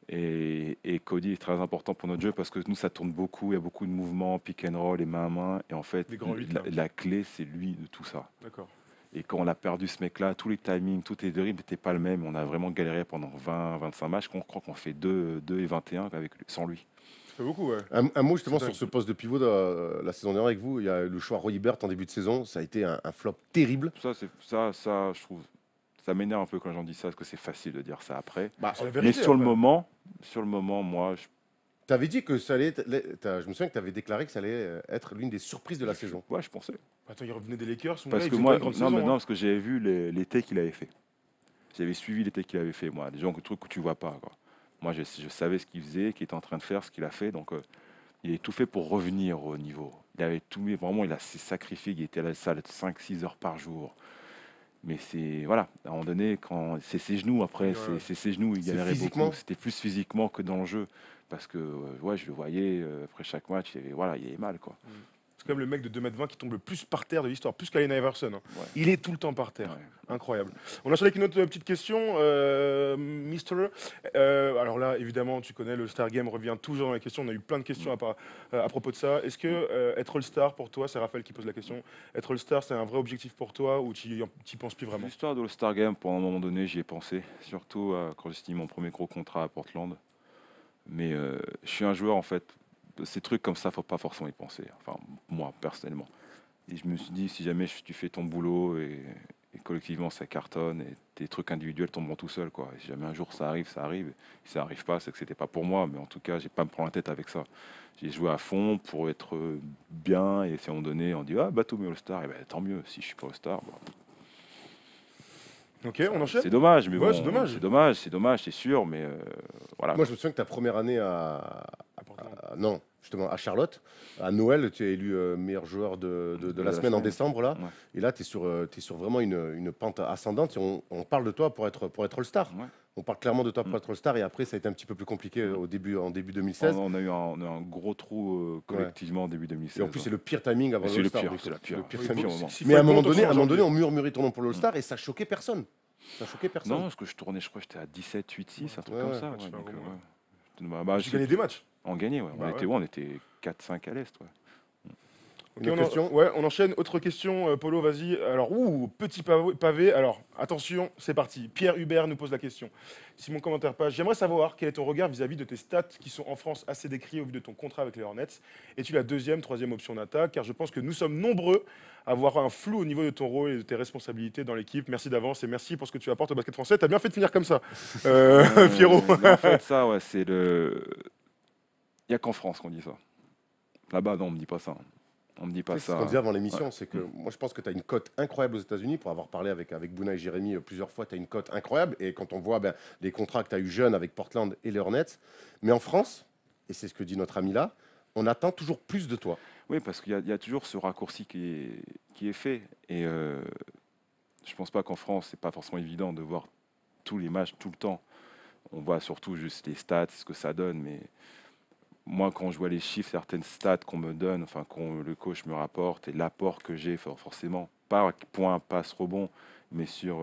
Et Cody est très important pour notre jeu parce que nous ça tourne beaucoup, il y a beaucoup de mouvements, pick and roll et main à main. Et en fait, Des grands huit, là. la clé c'est lui de tout ça. D'accord. Et quand on a perdu ce mec-là, tous les timings, tous les dribbles n'étaient pas le même. On a vraiment galéré pendant 20-25 matchs. On croit qu'on fait 2 et 21 sans lui. Ça fait beaucoup, ouais. Un mot justement C'est sur dingue. ce poste de pivot de la saison dernière avec vous. Il y a le choix Roy Hibbert en début de saison. Ça a été un flop terrible. Ça, je trouve, ça m'énerve un peu quand les gens disent ça, parce que c'est facile de dire ça après. Bah, C'est la Mais vérité, sur le après. moment, moi, tu avais dit que ça allait être, je me souviens que tu avais déclaré que ça allait être l'une des surprises de la saison. je pensais. Attends, il revenait des Lakers. Parce que moi, parce que j'avais vu l'été qu'il avait fait. J'avais suivi l'été qu'il avait fait, moi. Des gens, trucs que tu vois pas, quoi. Moi, je savais ce qu'il faisait, qu'il était en train de faire, ce qu'il a fait. Donc, il a tout fait pour revenir au niveau. Il avait tout mis, vraiment, il s'est sacrifié. Il était à la salle 5-6 heures par jour. Mais c'est, voilà, à un moment donné, quand c'est ses genoux, après, Ouais. c'est ses genoux, il C'est galérait physiquement. beaucoup. C'était plus physiquement que dans le jeu. Parce que, ouais, je le voyais, après chaque match, il avait mal, quoi. C'est quand même le mec de 2m20 qui tombe le plus par terre de l'histoire, plus qu'Allen Iverson. Hein. Ouais. Il est tout le temps par terre. Ouais. Incroyable. On enchaîne avec une autre petite question, Mister. Alors là, évidemment, tu connais, le Star Game revient toujours dans les questions. On a eu plein de questions à propos de ça. Est-ce que être All-Star pour toi, c'est Raphaël qui pose la question, être All-Star, c'est un vrai objectif pour toi ou tu n'y penses plus vraiment? L'histoire de l'All-Star Game, pour un moment donné, j'y ai pensé. Surtout quand j'ai signé mon premier gros contrat à Portland. Mais je suis un joueur, en fait, ces trucs comme ça, faut pas forcément y penser. Enfin, moi, personnellement. Et je me suis dit, si jamais tu fais ton boulot et collectivement ça cartonne et tes trucs individuels tomberont tout seuls, quoi. Et si jamais un jour ça arrive, ça arrive. Si ça arrive pas, c'est que c'était pas pour moi. Mais en tout cas, j'ai pas à me prendre la tête avec ça. J'ai joué à fond pour être bien. Et si à un moment donné, on dit, ah, Batum est All-Star, et ben tant mieux. Si je suis pas All-Star, bon. Ok, on enchaîne. C'est dommage, mais Ouais, bon, c'est dommage. c'est sûr, mais voilà. Moi, je me souviens que ta première année non, justement à Charlotte, à Noël, tu es élu meilleur joueur de la semaine en décembre là. Ouais. Et là, tu es sur vraiment une pente ascendante. Et on parle de toi pour être All-Star. Ouais. On parle clairement de toi pour être All-Star et après, ça a été un petit peu plus compliqué en début 2016. On a eu un gros trou collectivement en début 2016. Et en plus, c'est le pire timing avant c'est le l'All-Star. pire, c'est le pire Oui, moment. Mais à un moment donné, on murmurait ton nom pour l'All-Star et ça choquait personne. Ça choquait personne. Non, parce que je tournais, je crois que j'étais à 17, 8, 6, un truc Ouais, comme ouais. ça. Ouais, tu fais un donc, gros bah, Tu gagnais des matchs. on gagnait, ouais. Bah On était 4-5 à l'Est. Ouais. Ok, Une question on enchaîne. Autre question, Polo, vas-y. Alors, petit pavé. Alors, attention, c'est parti. Pierre Hubert nous pose la question. Simon commentaire page. J'aimerais savoir quel est ton regard vis-à-vis de tes stats qui sont en France assez décrits au vu de ton contrat avec les Hornets. Es-tu la deuxième, troisième option d'attaque? Car je pense que nous sommes nombreux à avoir un flou au niveau de ton rôle et de tes responsabilités dans l'équipe. Merci d'avance et merci pour ce que tu apportes au basket français. T'as bien fait de finir comme ça, Pierrot. Mais en fait, ça, ouais, c'est le. Il n'y a qu'en France qu'on dit ça. Là-bas, non, on me dit pas ça. On me dit pas C'est ce ça. qu'on disait avant l'émission, Ouais. c'est que moi je pense que tu as une cote incroyable aux États-Unis. Pour avoir parlé avec Bouna et Jérémy plusieurs fois, tu as une cote incroyable. Et quand on voit les contrats que tu as eu jeunes avec Portland et les Hornets, mais en France, et c'est ce que dit notre ami là, on attend toujours plus de toi. Oui, parce qu'il y a toujours ce raccourci qui est fait. Et je pense pas qu'en France, c'est pas forcément évident de voir tous les matchs tout le temps. On voit surtout juste les stats, ce que ça donne. Mais moi, quand je vois les chiffres, certaines stats qu'on me donne, enfin qu'on le coach me rapporte, et l'apport que j'ai, forcément, pas point, passe, rebond, mais sur,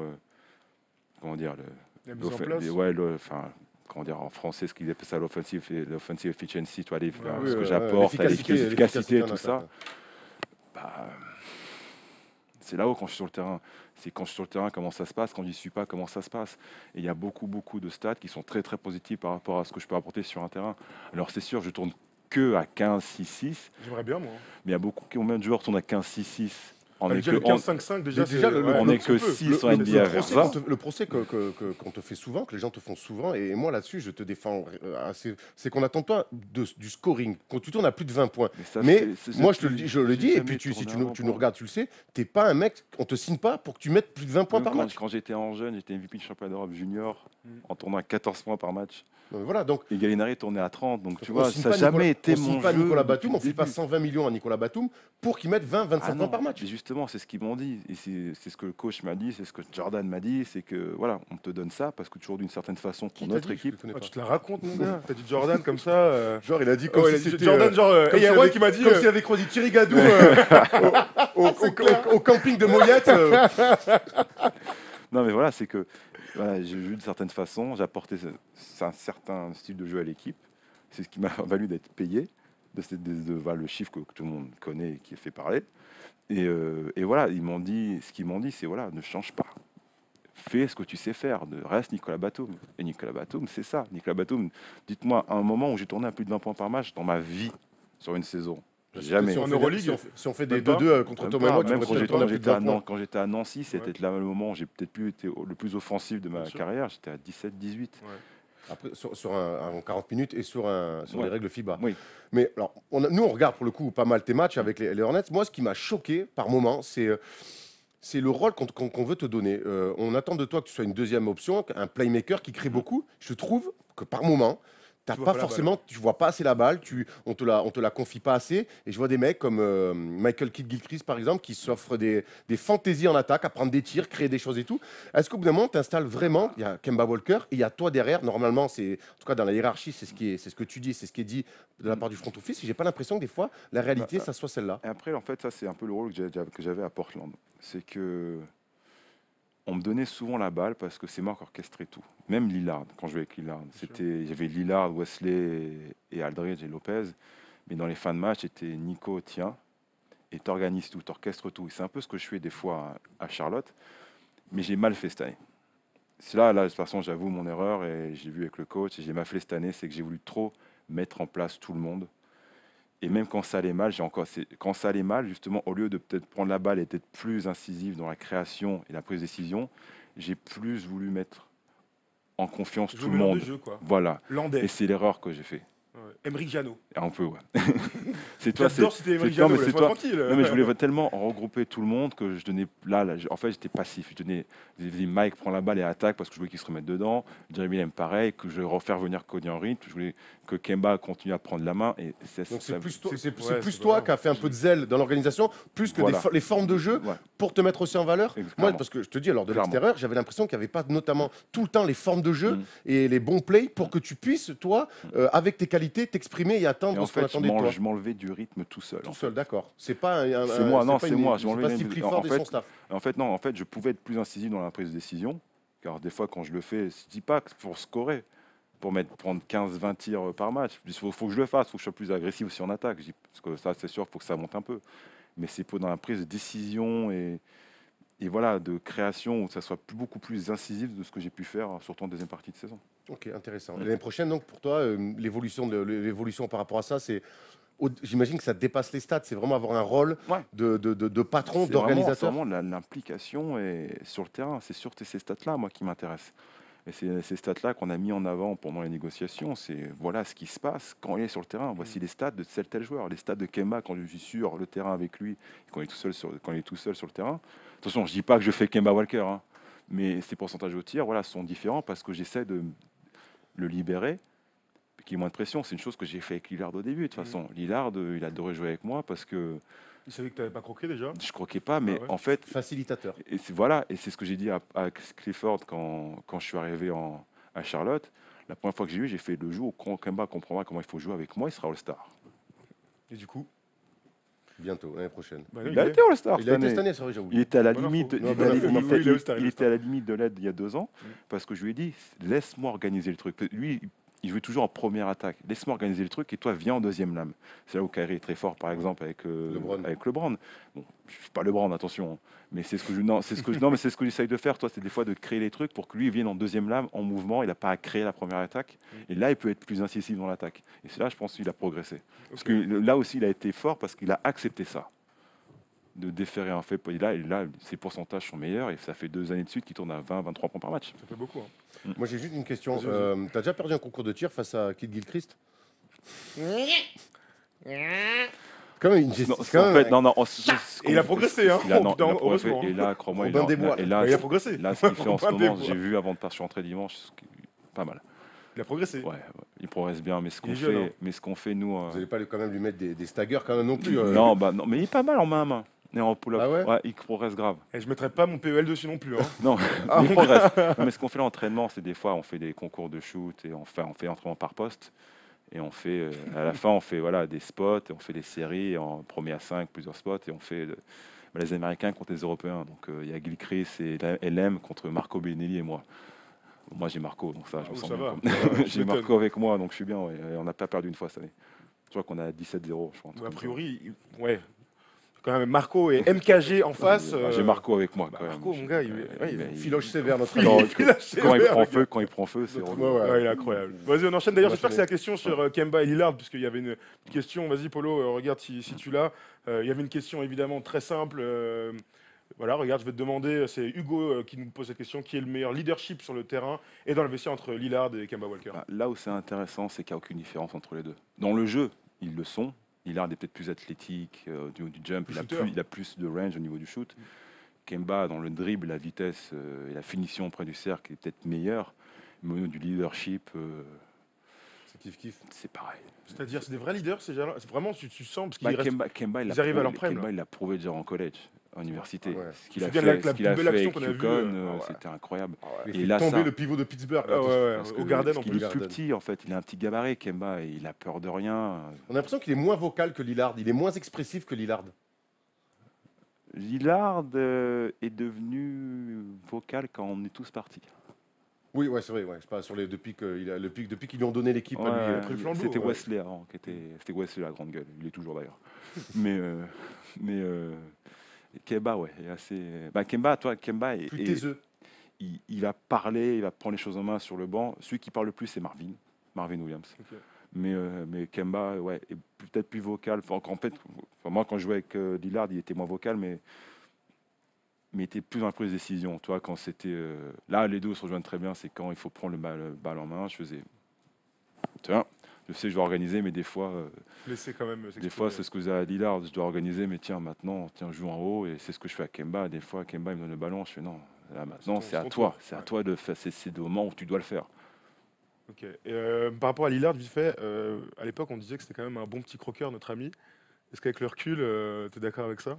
comment dire, La mise en place. comment dire en français, ce qu'ils appellent ça l'offensive efficiency, tu vois, Ouais, ce que ouais, j'apporte, l'efficacité, en tout ça. attaque. Bah, c'est là-haut quand je suis sur le terrain. C'est quand je suis sur le terrain comment ça se passe, quand j'y suis pas comment ça se passe. Et il y a beaucoup de stats qui sont très très positifs par rapport à ce que je peux apporter sur un terrain. Alors c'est sûr, je tourne que à 15-6-6, J'aimerais bien, moi. mais il y a beaucoup combien de joueurs tournent à 15-6-6 on est Déjà, que le 15-5-5, déjà, Déjà, on est que 6 en NBA vers 20. Le procès qu'on te fait souvent, que les gens te font souvent, et moi là-dessus, je te défends assez, c'est qu'on attend pas du scoring. Quand tu tournes à plus de 20 points. Mais moi, je le dis, et puis si tu nous regardes, tu le sais, t'es pas un mec, on te signe pas pour que tu mettes plus de 20 points par match. Quand j'étais en jeune, j'étais MVP de championnat d'Europe junior en tournant à 14 points par match. Voilà, donc Et Gallinari tournait à 30, donc tu on vois, signe ça pas n'a jamais été on signe mon pas jeu. Nicolas depuis Batum, le on file pas début. 120 millions à Nicolas Batum pour qu'il mette 20-25 points par match. Et justement, c'est ce qu'ils m'ont dit. Et c'est ce que le coach m'a dit, c'est ce que Jordan m'a dit, c'est que voilà, on te donne ça parce que toujours d'une certaine façon pour notre équipe. Tu te la racontes, mon gars. T'as dit Jordan comme ça. Genre, il a dit comme Ouais, il a si dit c'était Jordan, genre. comme Et il y a s'il Erwan avait- qui m'a dit. comme s'il avait croisé Thierry Gadou au camping de Moyette. Non, mais voilà, c'est que voilà, j'ai vu de certaines façons, j'ai apporté un certain style de jeu à l'équipe. C'est ce qui m'a valu d'être payé, voilà, le chiffre que tout le monde connaît et qui est fait parler. Et voilà, ce qu'ils m'ont dit, c'est voilà, ne change pas. Fais ce que tu sais faire, reste Nicolas Batum. Et Nicolas Batum, c'est ça. Nicolas Batum, dites-moi un moment où j'ai tourné à plus de 20 points par match dans ma vie sur une saison. Jamais. En Euroleague, Si on fait des même pas. 2-2 contre Même Thomas et pas, moi, tu même pourrais quand peut-être tourner à plus de 20 points. quand j'étais à Nancy, c'était là le moment où j'ai peut-être plus été le plus offensif de ma Bien sûr. carrière. J'étais à 17-18. Après, en 40 minutes et sur les règles FIBA. Oui. Mais alors, nous, on regarde pour le coup pas mal tes matchs avec les Hornets. Moi, ce qui m'a choqué par moment, c'est le rôle qu'on veut te donner. On attend de toi que tu sois une deuxième option, un playmaker qui crée beaucoup. Je trouve que par moment, Tu vois pas la tu vois pas assez la balle, on te la confie pas assez. Et je vois des mecs comme Michael Kidd-Gilchrist par exemple qui s'offrent des fantaisies en attaque, à prendre des tirs, créer des choses et tout. Est-ce qu'au bout d'un moment, tu installes vraiment, il y a Kemba Walker et il y a toi derrière. Normalement, c'est en tout cas dans la hiérarchie, c'est ce que tu dis, c'est ce qui est dit de la part du front office. Et j'ai pas l'impression que des fois la réalité, ça soit celle-là. Et après, en fait, ça, c'est un peu le rôle que j'avais à Portland. C'est que on me donnait souvent la balle parce que c'est moi qui orchestrais tout. Même Lillard, quand je jouais avec Lillard. J'avais Lillard, Wesley et Aldridge et Lopez. Mais dans les fins de match, c'était Nico, tiens, et t'organises tout, t'orchestres tout. C'est un peu ce que je fais des fois à Charlotte. Mais j'ai mal fait cette année. C'est là, de toute façon, j'avoue mon erreur et j'ai vu avec le coach et j'ai mal fait cette année, c'est que j'ai voulu trop mettre en place tout le monde. Et même quand ça allait mal, quand ça allait mal, justement, au lieu de peut-être prendre la balle et d'être plus incisif dans la création et la prise de décision, j'ai plus voulu mettre en confiance tout le monde. Jeu, quoi. Voilà. Landais. Et c'est l'erreur que j'ai fait. Emeric Janot. Un peu, ouais. C'est toi, J'adore citer Emeric non, mais Jadot, c'est laisse-moi toi. tranquille. Non, mais je voulais tellement regrouper tout le monde que je donnais. En fait, j'étais passif. Je disais, Mike prend la balle et attaque parce que je voulais qu'il se remette dedans. Jeremy Lamb, pareil, que je vais refaire venir Cody en rythme. Je voulais que Kemba continue à prendre la main. Et Donc c'est plus toi, c'est ouais, plus c'est toi pas qui a fait un peu de zèle dans l'organisation, plus que Voilà. les formes de jeu Ouais. pour te mettre aussi en valeur. Moi, Clairement. parce que je te dis, alors de Clairement. l'extérieur, j'avais l'impression qu'il n'y avait pas notamment tout le temps les formes de jeu Mm. et les bons plays pour que tu puisses, toi, avec tes qualités, t'exprimer et Et atteindre en ce qu'on fait, attendait de toi. je m'enlevais du rythme tout seul. Tout seul, d'accord. C'est pas C'est moi, non, c'est moi. Je C'est m'enlevais pas les- Steve Clifford en et fait, son staff. En fait, non, en fait, je pouvais être plus incisif dans la prise de décision, car des fois, quand je le fais, je dis pas que pour scorer, pour prendre 15-20 tirs par match. Il faut que je le fasse, il faut que je sois plus agressif aussi en attaque. Parce que ça, c'est sûr, il faut que ça monte un peu. Mais c'est pour dans la prise de décision et voilà, de création, où ça soit beaucoup plus incisif de ce que j'ai pu faire, surtout en deuxième partie de saison. Ok, intéressant. L'année prochaine, donc, pour toi, l'évolution par rapport à ça, c'est. J'imagine que ça dépasse les stats. C'est vraiment avoir un rôle Ouais. de patron, C'est d'organisateur. vraiment l'implication sur le terrain. C'est sur ces stats-là, moi, qui m'intéressent. Et c'est ces stats-là qu'on a mis en avant pendant les négociations. C'est voilà ce qui se passe quand il est sur le terrain. Voici les stats de tel joueur. Les stats de Kemba quand je suis sur le terrain avec lui, quand il est tout seul sur le terrain. Attention, je dis pas que je fais Kemba Walker, hein, mais ses pourcentages au tir, voilà, sont différents parce que j'essaie de le libérer, qu'il y ait moins de pression. C'est une chose que j'ai fait avec Lillard au début. De toute façon, Lillard, il adorait jouer avec moi parce que Il savait que tu n'avais pas croqué déjà. je croquais pas, mais Ah ouais. en fait, Facilitateur. et c'est ce que j'ai dit à Clifford quand je suis arrivé à Charlotte. La première fois que j'ai fait le jour où Kemba comprendra comment il faut jouer avec moi, il sera All-Star. Et du coup, Bientôt, l'année prochaine. bah non, Il a été All-Star Il cette a été année. cette année, c'est vrai, j'avoue. Il était à la Bonne limite, info. Non, bonne info. Il est All-Star, il est il était à la limite de l'aide il y a 2 ans parce que je lui ai dit laisse-moi organiser le truc. Lui, il jouait toujours en première attaque. Laisse-moi organiser le truc et toi viens en deuxième lame. C'est là où Kyrie est très fort, par exemple avec LeBron. Bon, je suis pas LeBron, attention, hein, mais c'est ce que j'essaye de faire. Toi, c'est des fois de créer les trucs pour que lui vienne en deuxième lame en mouvement. Il n'a pas à créer la première attaque et là il peut être plus incisif dans l'attaque. Et c'est là, je pense qu'il a progressé. Parce que là aussi, il a été fort parce qu'il a accepté ça. De déférer un fait. Et là, ses pourcentages sont meilleurs et ça fait 2 années de suite qu'il tourne à 20-23 points par match. ça fait beaucoup. Hein. Moi, j'ai juste une question. Vas-y. T'as déjà perdu un concours de tir face à Kid Gilchrist Quand même, Non, c'est quand en même fait, non, Et il a progressé, hein. Non, Putain, il a progressé. heureusement. Et là, crois-moi, Robin des Bois. et là, Il a progressé. là, ce qu'il fait en ce Robin des moment, Bois. j'ai vu avant de partir rentrer dimanche, pas mal. Il a progressé. Ouais, il progresse bien, mais ce Il qu'on est jeune, hein. fait, nous. Vous n'allez pas quand même lui mettre des staggers quand même non plus. Non, mais il est pas mal en main à main. Et en pull-up, Ah ouais il progresse grave. Et je ne mettrais pas mon PEL dessus non plus. Hein. Non, mais il progresse. Non, mais ce qu'on fait l'entraînement, c'est des fois, on fait des concours de shoot et on fait entraînement par poste. Et on fait, à la fin, on fait des spots, et on fait des séries en premier à 5, plusieurs spots, et on fait les Américains contre les Européens. Donc il y a Gilchrist et LM contre Marco Bellinelli et moi. Moi, j'ai Marco, donc ça, je me sens ça bien. va. Ouais, J'ai Marco avec moi, donc je suis bien. Ouais. Et on n'a pas perdu une fois cette année. Je crois qu'on a 17-0, je pense. A priori, ouais. Quand même, Marco et MKG en face. J'ai Marco avec moi. Quand Marco, même. mon gars, il Filoche sévère, notre Il- ami. il a Quand il prend feu, c'est relou. Ouais, ouais. Ouais, il est incroyable. Vas-y, on enchaîne. D'ailleurs, On va j'espère que c'est la question sur Kemba et Lillard, puisqu'il y avait une question. Vas-y, Polo, regarde si tu l'as. Il y avait une question évidemment très simple. Voilà, regarde, je vais te demander, c'est Hugo qui nous pose cette question, qui est le meilleur leadership sur le terrain et dans le vestiaire entre Lillard et Kemba Walker. Là où c'est intéressant, c'est qu'il n'y a aucune différence entre les deux. Dans le jeu, ils le sont. Lillard est peut-être plus athlétique du jump, il a plus de range au niveau du shoot. Kemba, dans le dribble, la vitesse et la finition près du cercle est peut-être meilleure. Mais au niveau du leadership, C'est kiff. c'est pareil. C'est-à-dire, c'est des vrais leaders, c'est vraiment, tu sens, parce qu'ils Bah, restent... Kemba, ils arrivent à leur prime, Kemba, là. il l'a prouvé déjà en college, en université. Ouais. Ce qu'il a Je me fait, souviens de la ce qu'il a plus belle fait action avec qu'on a vue, UConn, ouais. c'était incroyable. Il Et fait là, tomber ça- le pivot de Pittsburgh. Ah ouais, Parce au que- Garden, en parce qu'il plus. est plus Garden. petit, en fait. Il a un petit gabarit, Kemba, et il a peur de rien. On a l'impression qu'il est moins vocal que Lillard. Il est moins expressif que Lillard. Lillard est devenu vocal quand on est tous partis. Oui, ouais, c'est vrai. Ouais. Je sais pas, depuis qu'ils lui ont donné l'équipe à lui. Ouais, pris le flambeau, c'était ouais. Wesley avant, c'était Wesley la grande gueule. Il est toujours d'ailleurs. mais Kemba, ouais, est assez. Bah, Kemba Plus taiseux. il va parler, il va prendre les choses en main sur le banc. Celui qui parle le plus, c'est Marvin Williams. Ok. Mais Kemba, ouais, est peut-être plus vocal. Moi, quand je jouais avec Lillard, il était moins vocal, mais il était plus dans la prise de décision. Toi, quand c'était là, les deux se rejoignent très bien. C'est quand il faut prendre le balle en main. Je faisais, tiens, Je sais, je dois organiser, mais des fois, Laissez quand même des fois c'est ce que j'ai à Lillard. Je dois organiser, mais tiens, maintenant, tiens, je joue en haut. Et c'est ce que je fais à Kemba. Des fois, Kemba, il me donne le ballon. Je fais non, là, maintenant, c'est à toi. C'est à toi de faire. C'est le moment où tu dois le faire. Ok. Et, par rapport à Lillard, vite fait, à l'époque, on disait que c'était quand même un bon petit croqueur, notre ami. Est-ce qu'avec le recul, tu es d'accord avec ça?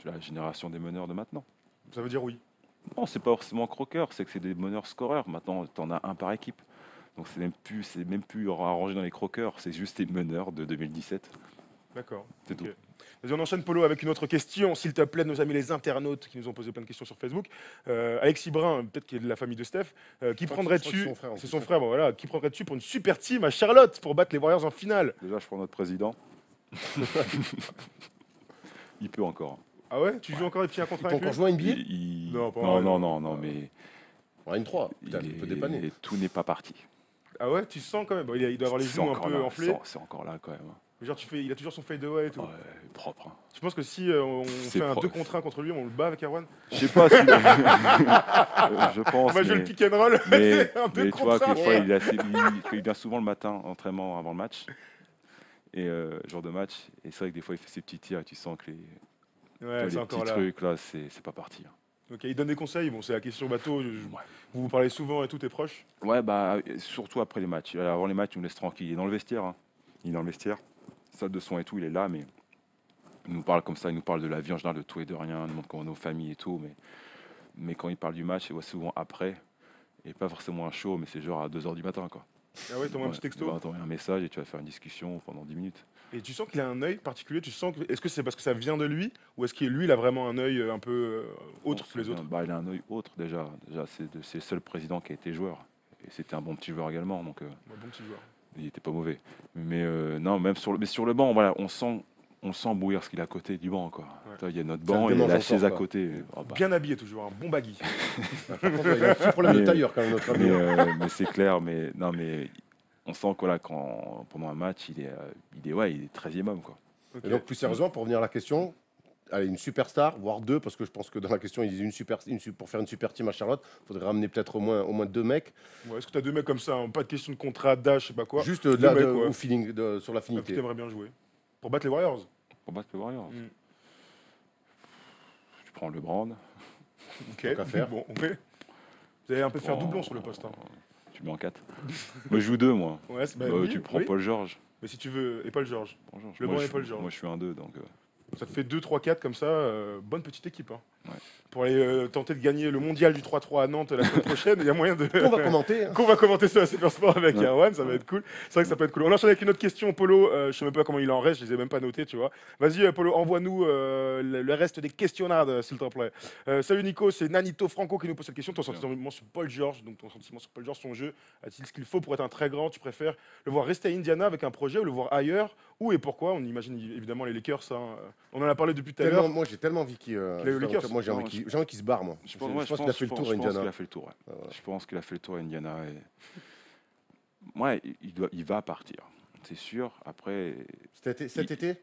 C'est la génération des meneurs de maintenant. Ça veut dire oui. Non, c'est pas forcément croqueur, c'est que c'est des meneurs scoreurs. Maintenant, tu en as un par équipe. Donc c'est même plus arrangé dans les croqueurs, c'est juste les meneurs de 2017. D'accord. C'est Ok. tout. Vas-y, on enchaîne, Polo, avec une autre question, s'il te plaît, de nos amis les internautes qui nous ont posé plein de questions sur Facebook. Alexis Brun, peut-être qu'il est de la famille de Steph, qui prendrais-tu, son frère, en c'est plus. son frère, bon, voilà, qui prendrais-tu pour une super team à Charlotte pour battre les Warriors en finale? Déjà, je prends notre président. Il peut encore. Ah ouais, tu joues encore et puis un contrat Il peut avec encore lui? jouer à NBA Non, pas non, vrai, non, mais On a une 3, peut-être, il peut dépanner. tout n'est pas parti. Ah ouais, tu sens quand même. Bon, il doit avoir les C'est genoux un encore peu là, enflés. c'est encore là quand même. Mais genre, il a toujours son fade away et tout. Ouais, propre. Hein. Tu penses que si on C'est fait un pro- 2 contre 1 contre lui, on le bat avec Erwan? Je sais pas si. Je On pense. va jouer mais- le pick and roll. Mais, C'est un 2 mais tu vois, contre 1. que des fois, il vient souvent le matin, entraînement avant le match, et jour de match. Et c'est vrai que des fois, il fait ses petits tirs et tu sens que Ouais, les c'est encore petits là. trucs, là, c'est pas parti. Hein. Ok, il donne des conseils. Bon, c'est la question bateau. Ouais. Vous parlez souvent et tout, t'es proche. Ouais, bah, surtout après les matchs. Avant les matchs, il nous laisse tranquille. Il est dans le vestiaire. Hein. Il est dans le vestiaire. Salle de soins et tout, il est là, mais il nous parle comme ça. Il nous parle de la vie en général, de tout et de rien. Il nous montre comment nos familles et tout. Mais quand il parle du match, il voit souvent après. Et pas forcément un show, mais c'est genre à 2h du matin, quoi. Ah ouais, t'envoies un petit Il texto. va t'envoyer un message et tu vas faire une discussion pendant 10 minutes. Et tu sens qu'il a un œil particulier. Tu sens que est-ce que c'est parce que ça vient de lui ou est-ce qu'il lui il a vraiment un œil un peu autre que les autres? Bah, il a un œil autre déjà. C'est le seul président qui a été joueur. Et c'était un bon petit joueur également. Donc, Ouais, bon petit joueur. il n'était pas mauvais. Mais non, même sur le banc, voilà, on sent bouillir ce qu'il a à côté du banc. Quoi. Ouais. Toi, il y a notre Ça le banc et démange la chaise encore, à quoi. côté. Oh, bah. Bien habillé toujours, un bon baggy. Par contre, il y a un petit problème de Mais- tailleur quand même, notre ami. Mais c'est clair. Mais on sent que là, pendant un match, il est 13e homme. Quoi. Ok. Et donc, plus sérieusement, pour revenir à la question, allez, une superstar, voire 2, parce que je pense que dans la question, ils disent pour faire une super team à Charlotte, il faudrait ramener peut-être au moins 2 mecs. Ouais, est-ce que tu as 2 mecs comme ça, hein, pas de question de contrat, d'âge, je sais pas quoi? Juste Deux là, mecs, ouais. au feeling, sur Ah, que l'affinité. t'aimerais bien jouer pour battre les Warriors. Pour battre le Warriors, Mm. je prends le Brand. Ok. Tant qu'à faire. Bon, ok. Vous allez un peu faire Oh. doublon sur le poste. Hein. Tu mets en 4. Moi, je joue 2, moi. Ouais, c'est- bah Bah, oui, tu prends oui. Paul George. Mais si tu veux, et Paul George. Paul George. Le Moi, banc je et Paul suis- George. Moi, je suis un 2, donc. Ça te fait 2, 3, 4 comme ça. Bonne petite équipe. Hein. Ouais. Pour aller tenter de gagner le mondial du 3-3 à Nantes la semaine prochaine, il y a moyen de. On va commenter. Hein. Qu'on va commenter ça à Supersport avec Ouais. Erwan, ça va être cool. C'est vrai que ça peut être cool. On enchaîne avec une autre question, Polo. Je sais même pas comment il en reste, je les ai même pas notés, tu vois. Vas-y, Polo, envoie-nous le reste des questionnades, s'il te plaît. Salut Nico, c'est Nanito Franco qui nous pose cette question. Ton sentiment sur Paul George, donc ton sentiment sur Paul George, son jeu, a-t-il ce qu'il faut pour être un très grand? Tu préfères le voir rester à Indiana avec un projet ou le voir ailleurs? Où et pourquoi? On imagine évidemment les Lakers. Hein. On en a parlé depuis tout à l'heure. Moi, j'ai tellement envie qu'il. Les Lakers. Moi, j'ai envie qu'il se barre, moi. Je pense qu'il a fait le tour à Je pense qu'il Indiana. a fait le tour. Ouais. voilà. Je pense qu'il a fait le tour à Indiana. Et... Ouais, il va partir, c'est sûr. Après, Cet été,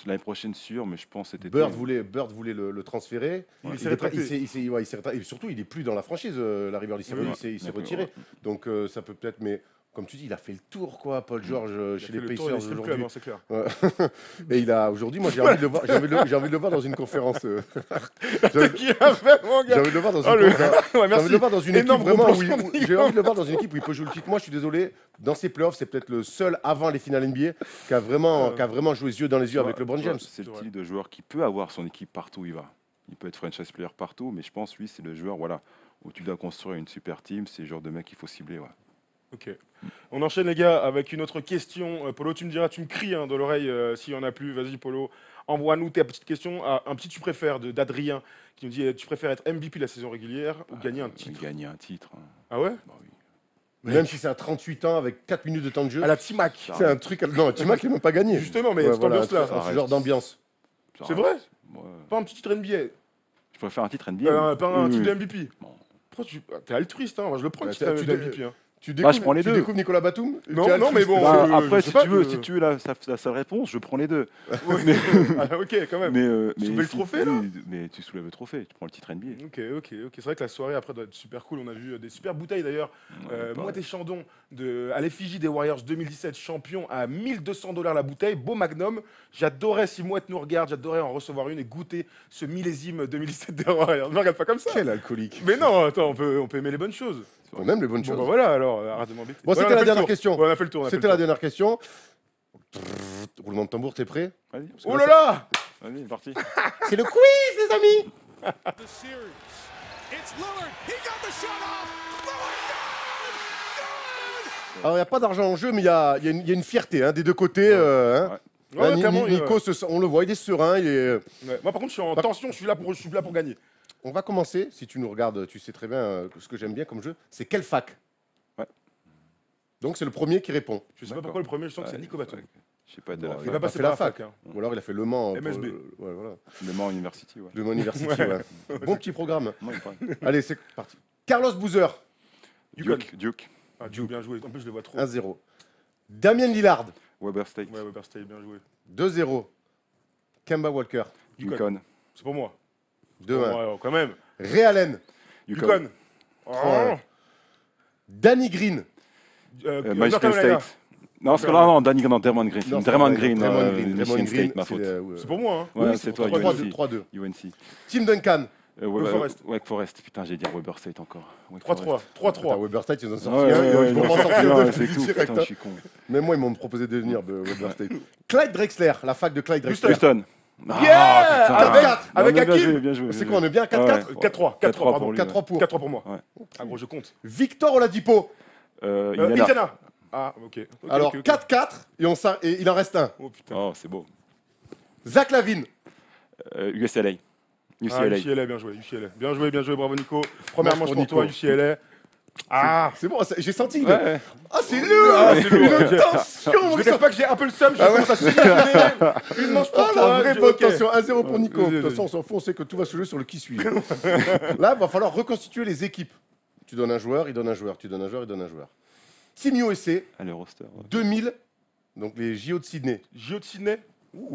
l'année prochaine, sûr, mais je pense cet été. Bird voulait le transférer. Il s'est rétracté. Il s'est rétracté. Et surtout, il est plus dans la franchise, Larry Bird. Oui, Il s'est D'accord, retiré. ouais. Donc, ça peut peut-être. Mais comme tu dis, il a fait le tour, quoi, Paul George, Il a chez fait les le tour, il est Pacers seul club, aujourd'hui. hein, c'est clair. Ouais. Et il a aujourd'hui, moi, j'ai envie de le voir. J'ai envie de le voir dans une conférence. J'ai Qui a fait, mon gars? envie de le voir dans Oh, une Ouais, J'ai envie merci. de le voir dans une équipe Énorme vraiment gros où plan sur j'ai envie de le voir dans une équipe où il peut jouer le titre. Moi, je suis désolé, dans ces playoffs, c'est peut-être le seul avant les finales NBA qui a vraiment joué les yeux dans les yeux avec LeBron James. C'est le C'est vrai. type de joueur qui peut avoir son équipe partout où il va. Il peut être franchise player partout, mais je pense lui, c'est le joueur voilà, où tu dois construire une super team. C'est le genre de mec qu'il faut cibler. Ouais. Ok. On enchaîne les gars avec une autre question. Polo, tu me diras, tu me cries dans l'oreille s'il y en a plus. Vas-y Polo, envoie-nous ta petite question. Un petit tu préfères d'Adrien qui nous dit tu préfères être MVP la saison régulière ou gagner un titre? Gagner un titre. Hein. Ah ouais? Bah oui. Même si c'est à 38 ans avec 4 minutes de temps de jeu. À la Timac. C'est un truc. Non, Timac, il n'a même pas gagné. Justement, mais Ouais, cette voilà, ambiance-là. ce genre d'ambiance. Ça C'est reste- vrai? Ouais. Pas un petit titre NBA, Je préfère un titre NBA. pas un Oui, titre oui. de MVP. Bon. Pourquoi t'es altruiste, hein? Moi, je le prends le Ouais, titre tu de de- MVP. Hein. Tu Bah, je prends les tu deux. découvres Nicolas Batum Non, Tu as le non, mais twist. bon, Bah, je après, sais si pas, tu veux, si tu veux la seule réponse, je prends les deux. Ah, ok, quand même. Mais soulèves le trophée, là oui, mais tu soulèves le trophée, tu prends le titre NBA. Ok. C'est vrai que la soirée après doit être super cool. On a vu des super bouteilles d'ailleurs. Moët et Chandon à l'effigie des Warriors 2017, champion à 1200 $ la bouteille. Beau magnum. J'adorais, si Moët nous regarde, j'adorais en recevoir une et goûter ce millésime 2017 des Warriors. Ne me regarde pas comme ça. Quel alcoolique. Mais non, attends, on peut aimer les bonnes choses. On aime les bonnes Bon, choses. bah voilà, alors, arrête de m'embêter. Bon, Voilà, c'était on a la fait le dernière tour. question. Ouais, on a fait le tour. on a fait C'était le la tour. dernière question. Roulement de tambour, t'es prêt? Vas-y, Oh là là. vas-y, c'est parti. C'est le quiz, les amis. The series. It's Lillard. He got the shot off. Lillard, Alors, il n'y a pas d'argent en jeu, mais il y a une fierté hein, des deux côtés. hein. Ouais, Là, clairement, Nico, on le voit, il est serein. Ouais. Moi, par contre, je suis en tension. Je suis là pour gagner. On va commencer. Si tu nous regardes, tu sais très bien ce que j'aime bien comme jeu. C'est quelle fac? Ouais. Donc, c'est le premier qui répond. Je sais pas pourquoi le premier, je sens que c'est Nico Batum. Je sais pas de Bon, la il Il va va pas passer fait par la fac. hein. Ou alors, il a fait Le Mans. MSB. Ouais, voilà. Le Mans University, ouais. Le Mans University, Ouais. ouais. Bon petit programme. Non, il parle. Allez, c'est parti. Carlos Boozer, Yukon. Duke, Ah, Duke, bien joué. En plus, je le vois trop. 1-0. Damien Lillard, Weber State, Ouais, Weber State, bien joué. 2-0. Kemba Walker, Yukon, C'est pour moi. 2-1. Ouais, quand même. Ray Allen, Yukon. Oh. 3-1. Danny Green, Michigan North Carolina. State. Non, c'est non, Danny Green, non, Draymond Green. Non, Draymond Green, Draymond Green, Michigan State, ma faute. C'est pour moi, hein. Ouais, Oui, c'est toi, 3-2. UNC. 3-2. UNC. Tim Duncan, Wake Forest. Putain, j'ai dit Weber State encore. Wake 3-3. Attends, 3-3. Weber State, ils en ont Forest. sorti Ouais, un. ouais, Ils ouais, vont non, pas en sortir non, deux c'est tout. direct. Putain, je hein. suis con. Même moi, ils m'ont proposé de venir de Weber State. Clyde Drexler, la fac de Clyde Drexler. Houston. Yeah putain. Avec- avec bien Hakim. joué, bien joué. C'est bien quoi, on joué. est bien 4-4 Ouais. 4-3. 4-3 pardon. pour lui. 4-3 pour. 4-3 pour moi. Ouais. Ah, gros, je compte. Victor Oladipo. Indiana. Indiana. Ah, ok. Alors, ok. 4-4 et il en reste un. Oh putain. Oh, c'est beau. Zach Lavine. UCLA. Ah, UCLA. UCLA, bien joué. UCLA. Bien joué, bravo Nico. Première manche pour pour toi, Nico. UCLA. Ah, C'est bon, j'ai senti. Ouais. Ah, c'est lourd. Ah, c'est lourd. Une tension. je ne cache pas que j'ai un peu le seum, je Ah ouais. commence à signer une manche pour Ah, toi. la vraie je- bonne ok. tension. 1-0 pour Nico. Vas-y, De toute vas-y. façon, on s'en fout, on sait que tout va se jouer sur le qui suit. Là, il va falloir reconstituer les équipes. Tu donnes un joueur, il donne un joueur. Tu donnes un joueur, il donne un joueur. Team USA, Allez, roster. ouais. 2000, donc les JO de Sydney. JO de Sydney.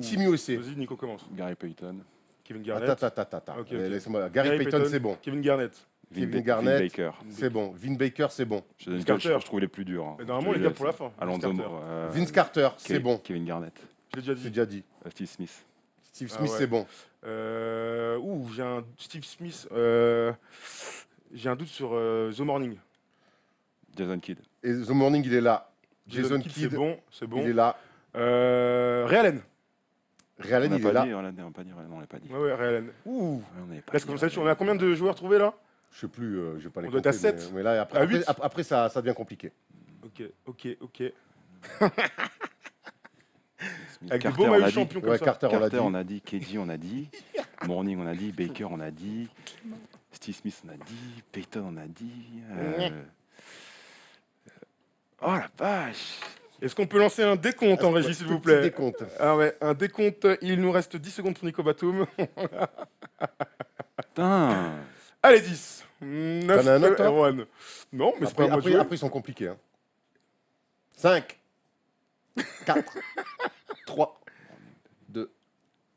Team USA. Vas-y, Nico commence. Gary Payton. Kevin Garnett. Attends. Ok, ok. Laisse-moi. Gary Payton, c'est bon. Kevin Garnett. Kevin Garnett. Baker. C'est bon. Vin Baker, c'est bon. Je donne Carter. je trouve les plus durs. hein. Mais normalement, on les garde pour la fin. Alonso. Vince Carter. Vince Carter, c'est bon. Kevin Garnett. Je l'ai déjà J'ai dit. déjà dit. Steve Smith. Steve Ah Smith, ouais. c'est bon. J'ai un Steve Smith. J'ai un doute sur The Morning. Jason Kidd. Et The Morning, il est là. Jason c'est Kidd, bon, c'est bon. il est là. Ray Allen. Ray Allen, On il n'a est pas là. dit, on l'a pas dit. Non, on l'a pas dit. Ouais, Ray Allen. Ouh. Ouais, on n'avait pas Là, dit, comme ça, ouais. on a combien de joueurs trouvés là? Je sais plus, je vais pas les On doit être à compter, 7. mais là, À 8. après ça devient compliqué. Ok. Smith. Avec des Carter, beaux on maillots a dit. champions comme Ouais, ça. Carter, on l'a Carter, dit. on a dit. KG, on a dit. Morning, on a dit. Baker, on a dit. Steve Smith, on a dit. Payton, on a dit. Oh la vache! Est-ce qu'on peut lancer un décompte en régie, s'il vous Petit plaît? décompte. Ah ouais, un décompte. Il nous reste 10 secondes pour Nico Batum. Putain! Allez, 10. 9 T'en as un autre, toi Erwan. Non, mais c'est pas un mode Après, ils sont compliqués. Hein. 5, 4, 3, 2,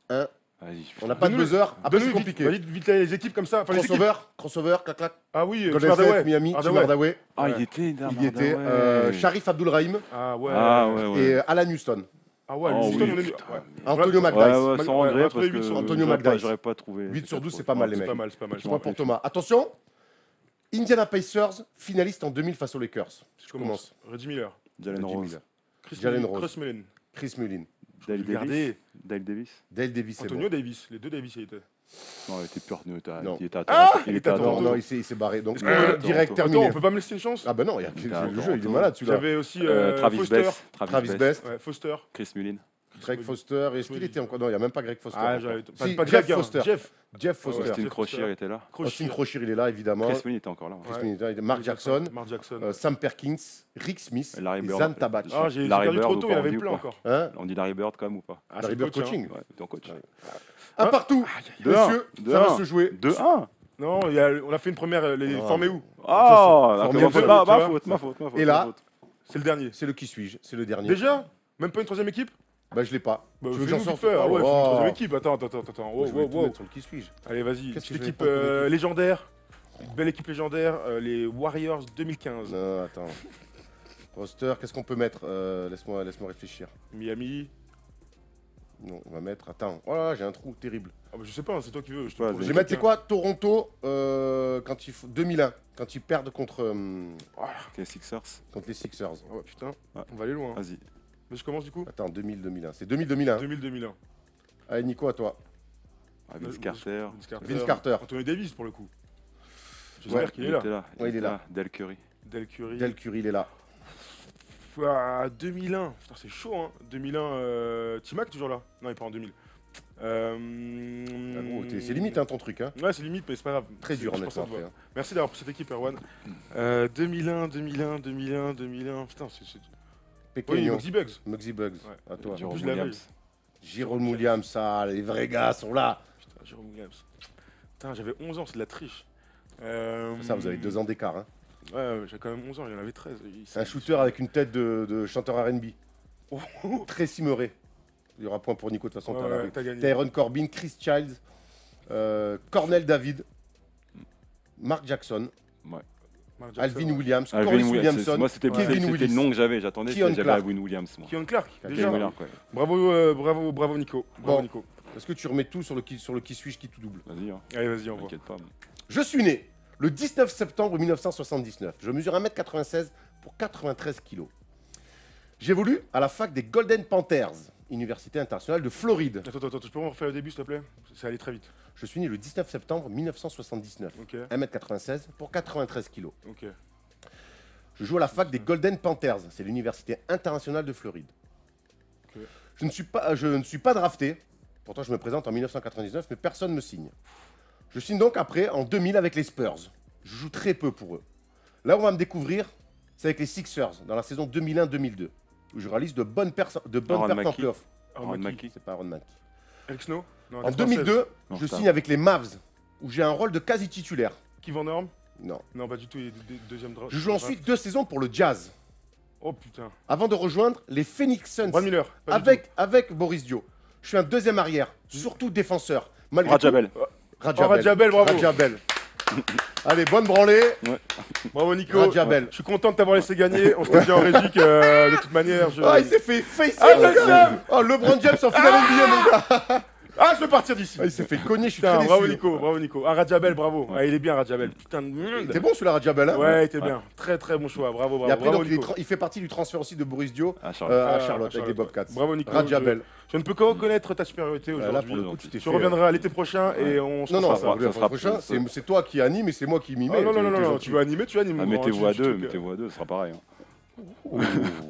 1. Vas-y, On n'a pas de buzzer. Après, c'est Donne-nous compliqué. vite les équipes comme ça. Enfin, les équipes. Crossover, clac, clac. Ah oui, Golden Hardaway. State, Miami, Tim Hardaway. Hardaway. Ah, Ouais. il était. Il y était. ouais. Sharif Abdul-Rahim Ah ouais. Ah, ouais. et Alan Houston. Ah ouais, Oh, Houston, oui, on est. putain, ouais. Antonio Ouais, McDyess. Ouais, sans Ouais, regret, entre parce 8 que sur Antonio j'aurais pas- McDyess. j'aurais pas trouvé. 8 sur 12, trop c'est pas mal, les C'est mecs. pas mal, c'est pas mal. Point pour Thomas. Attention, Indiana Pacers, finaliste en 2000 face aux Lakers. Je commence. Reggie Miller. Jalen Jimmy Rose. Miller. Chris Jalen Mullin. Rose. Chris Mullin. Chris Mullin. Dale Davis. Regardez. Dale Davis. Dale Davis, c'est Antonio bon. Davis. Les deux Davis, il était. Non, il était pur. Non. Il était à Ah, Toronto. il était à Non, Toronto. non, il s'est barré. Donc, Est-ce qu'on- direct Attends, Attends, terminé. on peut pas me laisser une chance? Ah ben non, il y a Il était le à jeu, il est Toronto. malade celui-là. J'avais aussi Travis Foster. Best. Travis Best, Ouais, Foster. Chris Mullin. Greg Foster. Est-ce qu'il était encore? Non, il n'y a même pas Greg Foster. Ah, encore. j'avais Si, pas Jeff Greg, hein. Foster. Jeff. Jeff Ouais, Foster. Austin Jeff Crocier Foster. était là. Austin Crocier, il est là, évidemment. Chris Mullin était encore là. Chris Mullin, Mark Jackson, Mark Jackson. Sam Perkins, Rick Smith Larry et Bird. Zan Tabach. Ah, j'ai Larry perdu trop Bird tôt, ou il y en pas, avait on dit plein ou pas encore. Hein? On dit Larry Bird quand même ou pas? Ah, Larry c'est Bird coach, hein. coaching. Ouais, ton coach. Un partout. 2-1. Monsieur, ça va se jouer. 2-1. Non, on a fait une première, les Non. formés où Ah, Formé d'accord, un peu, ma tu vois. faute, ma faute, ma faute. Et ma là, faute. C'est le dernier. c'est le qui suis-je, c'est le dernier. Déjà Même pas une troisième équipe Bah, je l'ai pas. Bah, Tu veux que j'en fais-nous sorte vite fait. Ah ouais, Oh, faut une troisième oh. équipe. Attends. Wow, Je voulais wow, tout wow. mettre sur le qui suis-je. Allez, vas-y. Qu'est-ce que Petite je vais équipe prendre comme équipe légendaire. Une belle équipe légendaire, les Warriors 2015. Non, attends. Roster, qu'est-ce qu'on peut mettre Laisse-moi réfléchir. Miami. Non, on va mettre. Attends. Oh là là, j'ai un trou terrible. Ah bah, je sais pas, c'est toi qui veux. Ouais, Je vais propose mettre, c'est quelqu'un. quoi Toronto, quand 2001, quand ils perdent contre Ok, Sixers. les Sixers. Oh putain, Ouais. on va aller loin. Vas-y. Mais je commence du coup Attends, 2000-2001. C'est 2000-2001. 2000-2001. Allez, Nico, à toi. Ah, Vince Carter. Vince Carter. Anthony Davis pour le coup. J'espère Ouais, qu'il est là. était là. Ouais, il est là. Del Curry. Del Curry. Del Curry, il est là. 2001. Putain, c'est chaud, hein. 2001. Timac toujours là. Non, il est pas en 2000. Ah, gros, c'est limite hein, ton truc. Hein. Ouais, c'est limite, mais c'est pas grave. Très dur, Je honnêtement. pense que ça te après, va. hein. Merci d'avoir pris cette équipe, Erwan. 2001. Putain, c'est. Oui, Pequeño, Muggsy Bugs. Muggsy Bugs. Ouais. À toi. Jérôme Jerome je l'avais. Williams. Jérôme Williams, ça, les vrais gars sont là. Putain, Jérôme Williams. Putain, j'avais 11 ans, c'est de la triche. Ça, vous avez 2 ans d'écart. Hein. Ouais, j'avais quand même 11 ans, il y en avait 13. C'est un shooter avec une tête de chanteur R&B. Très simmeré. Il y aura point pour Nico, de toute façon. Ouais, t'as la ouais, rue. t'as gagné. Tyron Corbin, Chris Childs, Cornell David, Mark Jackson, Mark Jackson, Alvin ouais. Williams, Alvin Corliss Williams. Williamson, Moi, c'était Kevin c'était Willis. le nom que j'avais. J'attendais, Keon j'avais Clark. Alvin Williams, moi. Keon Clark, Keon déjà. Keon Clark, ouais. Bravo Nico. Bravo Bon. Nico. Est-ce que tu remets tout sur le qui suis-je, qui tout double? Vas-y, hein. Allez, vas-y, on voit. T'inquiète pas. Je suis né le 19 septembre 1979. Je mesure 1m96 pour 93 kg. J'évolue à la fac des Golden Panthers, Université internationale de Floride. Attends, tu peux me refaire le début, s'il te plaît? Ça allait très vite. Je suis né le 19 septembre 1979. Ok, 1m96 pour 93 kg. ok. Je joue à la fac des Golden Panthers, c'est l'Université internationale de Floride. Ok. Je ne suis pas drafté, pourtant je me présente en 1999, mais personne ne me signe. Je signe donc après en 2000 avec les Spurs. Je joue très peu pour eux. Là où on va me découvrir, c'est avec les Sixers, dans la saison 2001-2002, où je réalise de bonnes pertes Aaron en Mackey. playoff. Aaron Mackey. C'est pas Aaron Mackey. Alex Snow Non, En 96. 2002, Non, je ça. signe avec les Mavs, où j'ai un rôle de quasi titulaire. Kevin Norm Non. Non, pas du tout, il est deuxième draft. Je joue ensuite 2 saisons pour le Jazz, Oh putain. avant de rejoindre les Phoenix Suns. Brad Miller. pas du Avec Boris Dio. Je suis un deuxième arrière, surtout défenseur. Malgré Rajabel. tout- Oh, Rajabel, bravo. Rajabel. Allez, bonne branlée. Bravo Nico. Rajabel. Je suis content de t'avoir laissé gagner. On s'était dit en régie que de toute manière. Ah, il s'est fait facer, Ah, le je gars. Oh, LeBron James en finale NBA, mon gars. Ah, je peux partir d'ici. Ah, il s'est fait cogner, je suis Putain, très bravo déçu. Nico. Ah, Rajabel, bravo. Ah, il est bien Rajabel. Putain de merde. T'es bon celui-là, Rajabel, hein? Ouais, t'es bien. Très très bon choix. Bravo. Et après, Bravo donc, Nico. il fait partie du transfert aussi de Boris Dio À Charlotte. à Charlotte avec les Bobcats. Bravo Nico. Rajabel. Je ne peux que reconnaître ta supériorité Là, aujourd'hui. pour le coup, tu t'es Tu fait. reviendras l'été prochain et on se Non, fera non, ça. ça, ça sera prochain, plus- c'est toi qui anime et c'est moi qui m'y mets. Ah, non, T'es non, gentil. tu veux animer, tu animes. Ah, Moi, mettez-vous à je- deux, je- ce sera pareil. hein.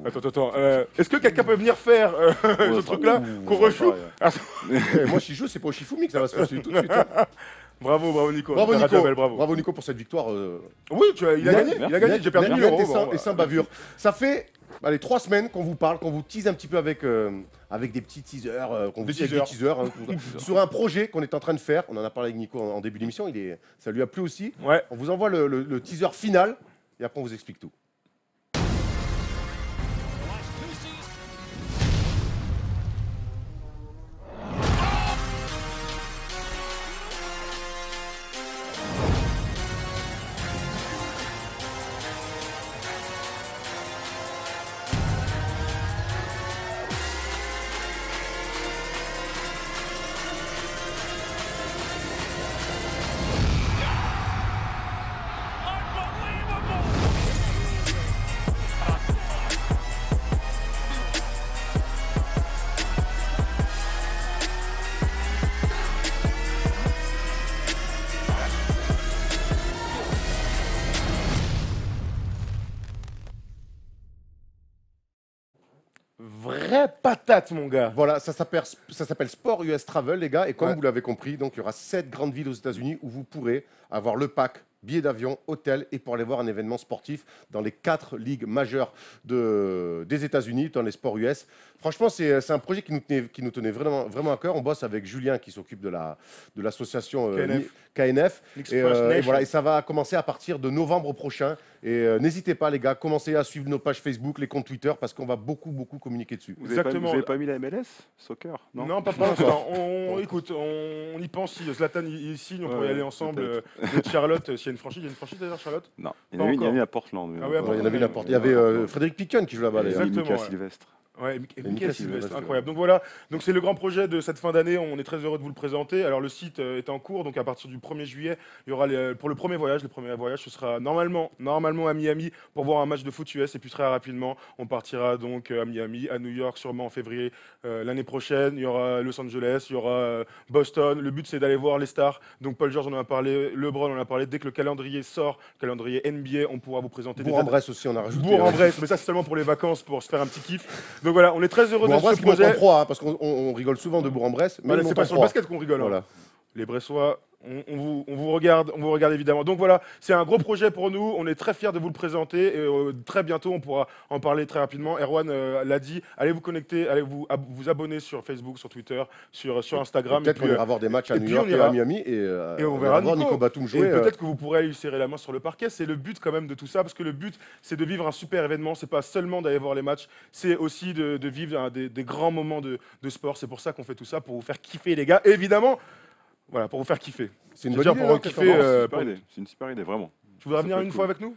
Attends. Est-ce que quelqu'un peut venir faire ce truc-là qu'on rejoue? Eh, moi, si je joue, c'est pas au Shifumi que ça va se faire tout de suite. Hein. Bravo Nico. Bravo Nico. Rajabel, bravo. Bravo Nico pour cette victoire. Oui, il a gagné. Il a gagné. J'ai perdu 1000 Net euros. et sans bavure. Ça fait 3 semaines qu'on vous parle, qu'on vous tease un petit peu avec des petits teasers, qu'on vous Des tease avec des teasers hein, sur un projet qu'on est en train de faire. On en a parlé avec Nico en début d'émission. Ça lui a plu aussi. Ouais. On vous envoie le teaser final et après on vous explique tout. Vraie patate, mon gars. Voilà, ça s'appelle Sport US Travel, les gars. Et comme Ouais. vous l'avez compris, donc il y aura 7 grandes villes aux États-Unis où vous pourrez avoir le pack billets d'avion, hôtel et pour aller voir un événement sportif dans les 4 ligues majeures des États-Unis, dans les sports US. Franchement, c'est un projet qui nous tenait vraiment, vraiment à cœur. On bosse avec Julien qui s'occupe de l'association KNF. Et voilà, et ça va commencer à partir de novembre prochain. Et n'hésitez pas, les gars, commencez à suivre nos pages Facebook, les comptes Twitter, parce qu'on va beaucoup communiquer dessus. Vous n'avez pas mis la MLS Soccer? Non, pas pour l'instant. Écoute, on y pense. Si Zlatan il signe, on pourrait y aller ensemble. De Charlotte, s'il y a une franchise. Il y a une franchise d'ailleurs, Charlotte? Non, il y en a mis à Portland. Ah ouais, il y en avait une à Portland. Il y avait Frédéric Piquion qui joue là-bas. Exactement. Lucas Sylvestre. Ouais, Michael Sylvestre, incroyable. Donc voilà, donc c'est le grand projet de cette fin d'année. On est très heureux de vous le présenter. Alors le site est en cours, donc à partir du 1er juillet, il y aura pour le premier voyage. Le premier voyage, ce sera normalement à Miami pour voir un match de foot US. Et puis très rapidement, on partira donc à Miami, à New York, sûrement en février l'année prochaine. Il y aura Los Angeles, il y aura Boston. Le but, c'est d'aller voir les stars. Donc Paul George, on en a parlé, LeBron, on en a parlé. Dès que le calendrier sort, calendrier NBA, on pourra vous présenter Bourg-en-Bresse aussi, on a rajouté. Bourg-en-Bresse, mais ça c'est seulement pour les vacances, pour se faire un petit kiff. Donc voilà, on est très heureux de ce projet. Bourg-en-Bresse, 3, parce qu'on rigole souvent de Bourg-en-Bresse. Mais Voilà, c'est pas sur le basket qu'on rigole. Voilà. Hein. Les Bressois, on vous regarde évidemment. Donc voilà, c'est un gros projet pour nous. On est très fiers de vous le présenter. Et, très bientôt, on pourra en parler très rapidement. Erwan l'a dit. Allez vous connecter, allez vous abonner sur Facebook, sur Twitter, sur Instagram. Peut-être qu'on ira voir des matchs à New York et à Miami et on verra Nico Batum jouer. Et peut-être que vous pourrez lui serrer la main sur le parquet. C'est le but quand même de tout ça, parce que le but, c'est de vivre un super événement. C'est pas seulement d'aller voir les matchs, c'est aussi de vivre des grands moments de sport. C'est pour ça qu'on fait tout ça, pour vous faire kiffer, les gars. Et évidemment, voilà, pour vous faire kiffer. C'est une bonne idée, pour kiffer. C'est une super idée, vraiment. Tu voudrais venir une fois avec nous?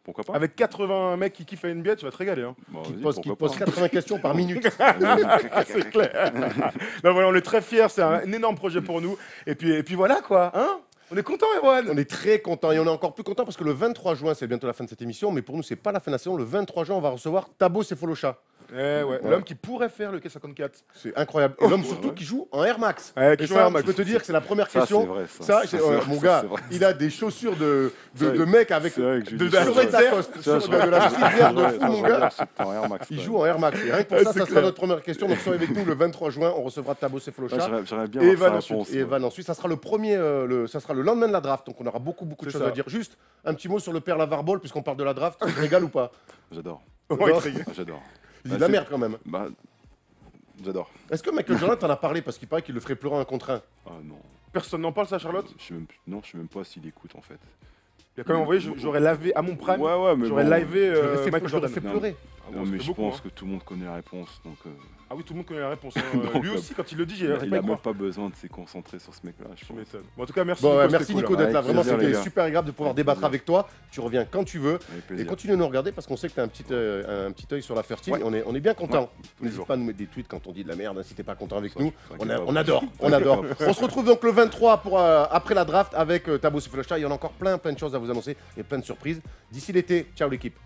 Pourquoi pas? Avec 80 mecs qui kiffent à NBA, tu vas te régaler. Hein. Bon, qui posent 80 questions par minute. C'est clair. Non, voilà, on est très fiers, c'est un énorme projet pour nous. Et puis voilà quoi, hein? On est content, Erwan. On est très content et on est encore plus content parce que le 23 juin, c'est bientôt la fin de cette émission, mais pour nous, c'est pas la fin de la saison. Le 23 juin, on va recevoir Thabo Sefolosha. Ouais. L'homme qui pourrait faire le K54. C'est incroyable. Et l'homme surtout qui joue en Air Max. Ouais, et ça, je peux te dire que c'est la première question. C'est vrai, mon gars, il a des chaussures de mec avec de la streetwear de fou, mon gars. Il joue en Air Max. Et rien que pour ça sera notre première question. Donc soyez avec nous le 23 juin. On recevra Thabo Sefolosha. J'aimerais bien et voir sa réponse. Et Evan ensuite. Ça sera le premier. Ça sera le lendemain de la draft. Donc on aura beaucoup de choses à dire. Juste un petit mot sur le père Lavar Ball, puisqu'on parle de la draft. Tu te régales ou pas? J'adore. J'adore. Il dit de la merde quand même. Bah, j'adore. Est-ce que Michael Jordan t'en a parlé parce qu'il paraît qu'il le ferait pleurer un contre un? Ah non. Personne n'en parle, ça, Charlotte? Non, je sais même pas s'il écoute en fait. Il a quand même envoyé, j'aurais lavé à mon prime. Ouais, mais j'aurais livé Michael Jordan. fait pleurer. Non, mais je pense que tout le monde connaît la réponse. Donc, Ah oui, tout le monde connaît la réponse. Hein. Lui aussi, quand il le dit, il n'a même pas besoin de se concentrer sur ce mec-là. Je m'étonne. Bon, en tout cas, merci. Bon, Nico, merci Nico d'être là. Vraiment, plaisir, c'était super agréable de pouvoir débattre avec toi. Tu reviens quand tu veux. Et continue de nous regarder parce qu'on sait que tu as un petit œil sur la First Team. Ouais. On est bien content. N'hésite pas à nous mettre des tweets quand on dit de la merde. Si t'es pas content avec nous, on adore. On se retrouve donc le 23 pour après la draft avec Thabo Sefolosha. Il y en a encore plein de choses à vous annoncer et plein de surprises. D'ici l'été, ciao l'équipe.